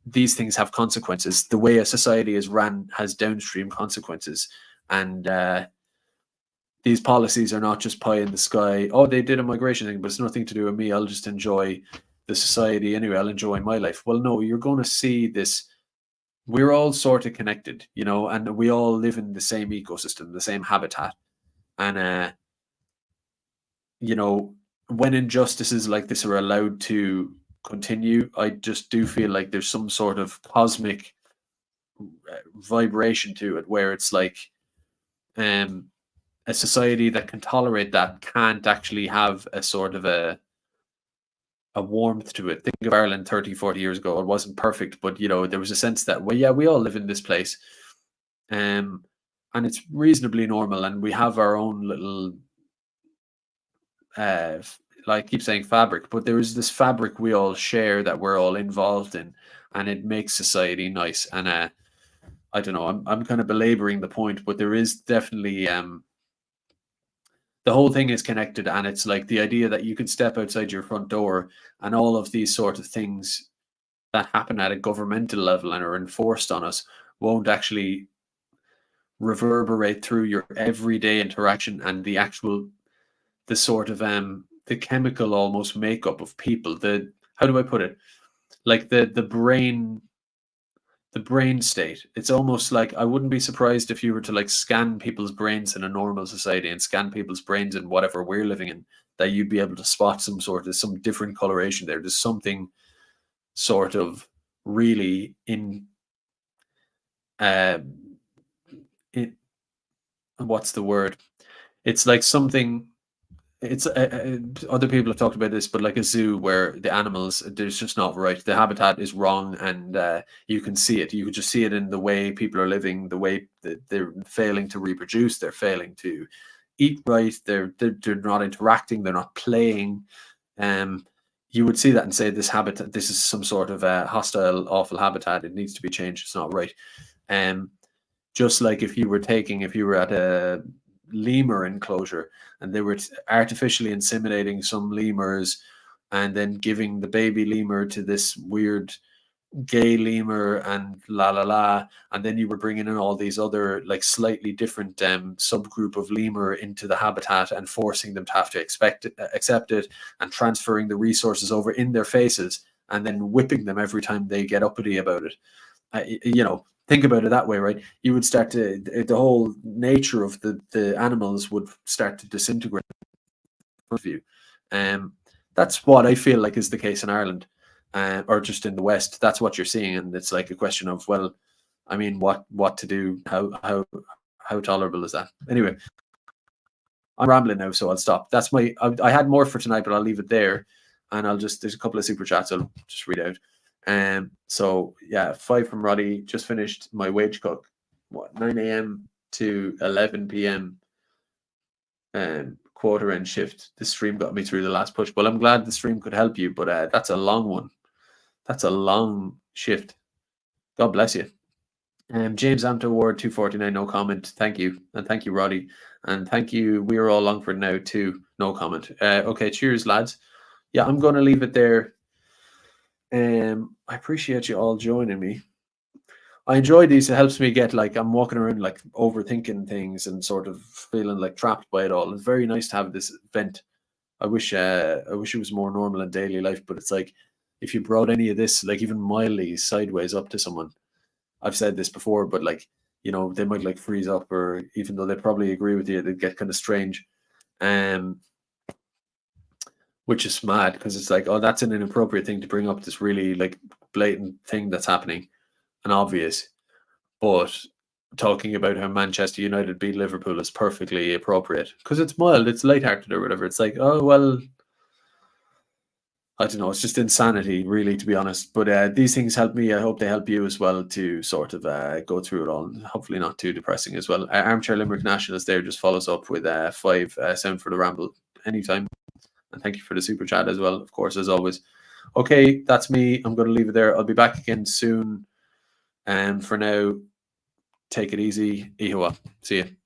These things have consequences. The way a society is ran has downstream consequences. And these policies are not just pie in the sky. Oh, they did a migration thing, but it's nothing to do with me. I'll just enjoy the society anyway. I'll enjoy my life. Well, no, you're going to see this. We're all sort of connected, you know, and we all live in the same ecosystem, the same habitat. And, you know, when injustices like this are allowed to continue, I just do feel like there's some sort of cosmic vibration to it where it's like a society that can tolerate that can't actually have a sort of a warmth to it. Think of Ireland 30, 40 years ago. It wasn't perfect, but you know, there was a sense that, well, yeah, we all live in this place. And it's reasonably normal, and we have our own little like I keep saying fabric, but there is this fabric we all share that we're all involved in, and it makes society nice. And I don't know, I'm kind of belaboring the point, but there is definitely the whole thing is connected, and it's like the idea that you can step outside your front door and all of these sort of things that happen at a governmental level and are enforced on us won't actually reverberate through your everyday interaction and the sort of the chemical almost makeup of people. How do I put it? Like the brain state. It's almost like I wouldn't be surprised if you were to like scan people's brains in a normal society and scan people's brains in whatever we're living in, that you'd be able to spot some different coloration there. There's something sort of really what's the word? It's like something. It's other people have talked about this, but like a zoo where the animals, there's just not right. The habitat is wrong, and you can see it. You can just see it in the way people are living, the way that they're failing to reproduce, they're failing to eat right, they're not interacting, they're not playing. You would see that and say this habitat, this is some sort of hostile, awful habitat. It needs to be changed. It's not right. just like if you were at a lemur enclosure and they were artificially inseminating some lemurs and then giving the baby lemur to this weird gay lemur and and then you were bringing in all these other like slightly different subgroup of lemur into the habitat and forcing them to have to accept it and transferring the resources over in their faces and then whipping them every time they get uppity about it. You know, think about it that way, right? You would start to, the whole nature of the animals would start to disintegrate in front of you. That's what I feel like is the case in Ireland, or just in the West. That's what you're seeing, and it's like a question of, well, I mean, what to do? How tolerable is that? Anyway, I'm rambling now, so I'll stop. That's my. I had more for tonight, but I'll leave it there, and there's a couple of super chats I'll just read out. So yeah, 5 from Roddy. Just finished my wage cook. What, 9 a.m. to 11 p.m. Quarter end shift. The stream got me through the last push. Well, I'm glad the stream could help you, but that's a long one. That's a long shift. God bless you. James Amto Award 249, no comment. Thank you. And thank you, Roddy. And thank you. We're all Longford now too. No comment. Okay, cheers, lads. Yeah, I'm going to leave it there. I appreciate you all joining me. I enjoy these. It helps me get, like, I'm walking around like overthinking things and sort of feeling like trapped by it all. It's very nice to have this vent. I wish it was more normal in daily life, but it's like if you brought any of this, like even mildly sideways up to someone, I've said this before, but like, you know, they might like freeze up, or even though they probably agree with you, they get kind of strange. Which is mad because it's like, oh, that's an inappropriate thing to bring up, this really like blatant thing that's happening and obvious. But talking about how Manchester United beat Liverpool is perfectly appropriate because it's mild, it's lighthearted or whatever. It's like, oh, well, I don't know. It's just insanity, really, to be honest. But these things help me. I hope they help you as well to sort of go through it all. And hopefully not too depressing as well. Armchair Limerick National is there. Just follows up with 5 sound for the ramble anytime. And thank you for the super chat as well, of course, as always. Okay, that's me. I'm going to leave it there. I'll be back again soon. And for now, take it easy. Ihawa. See you.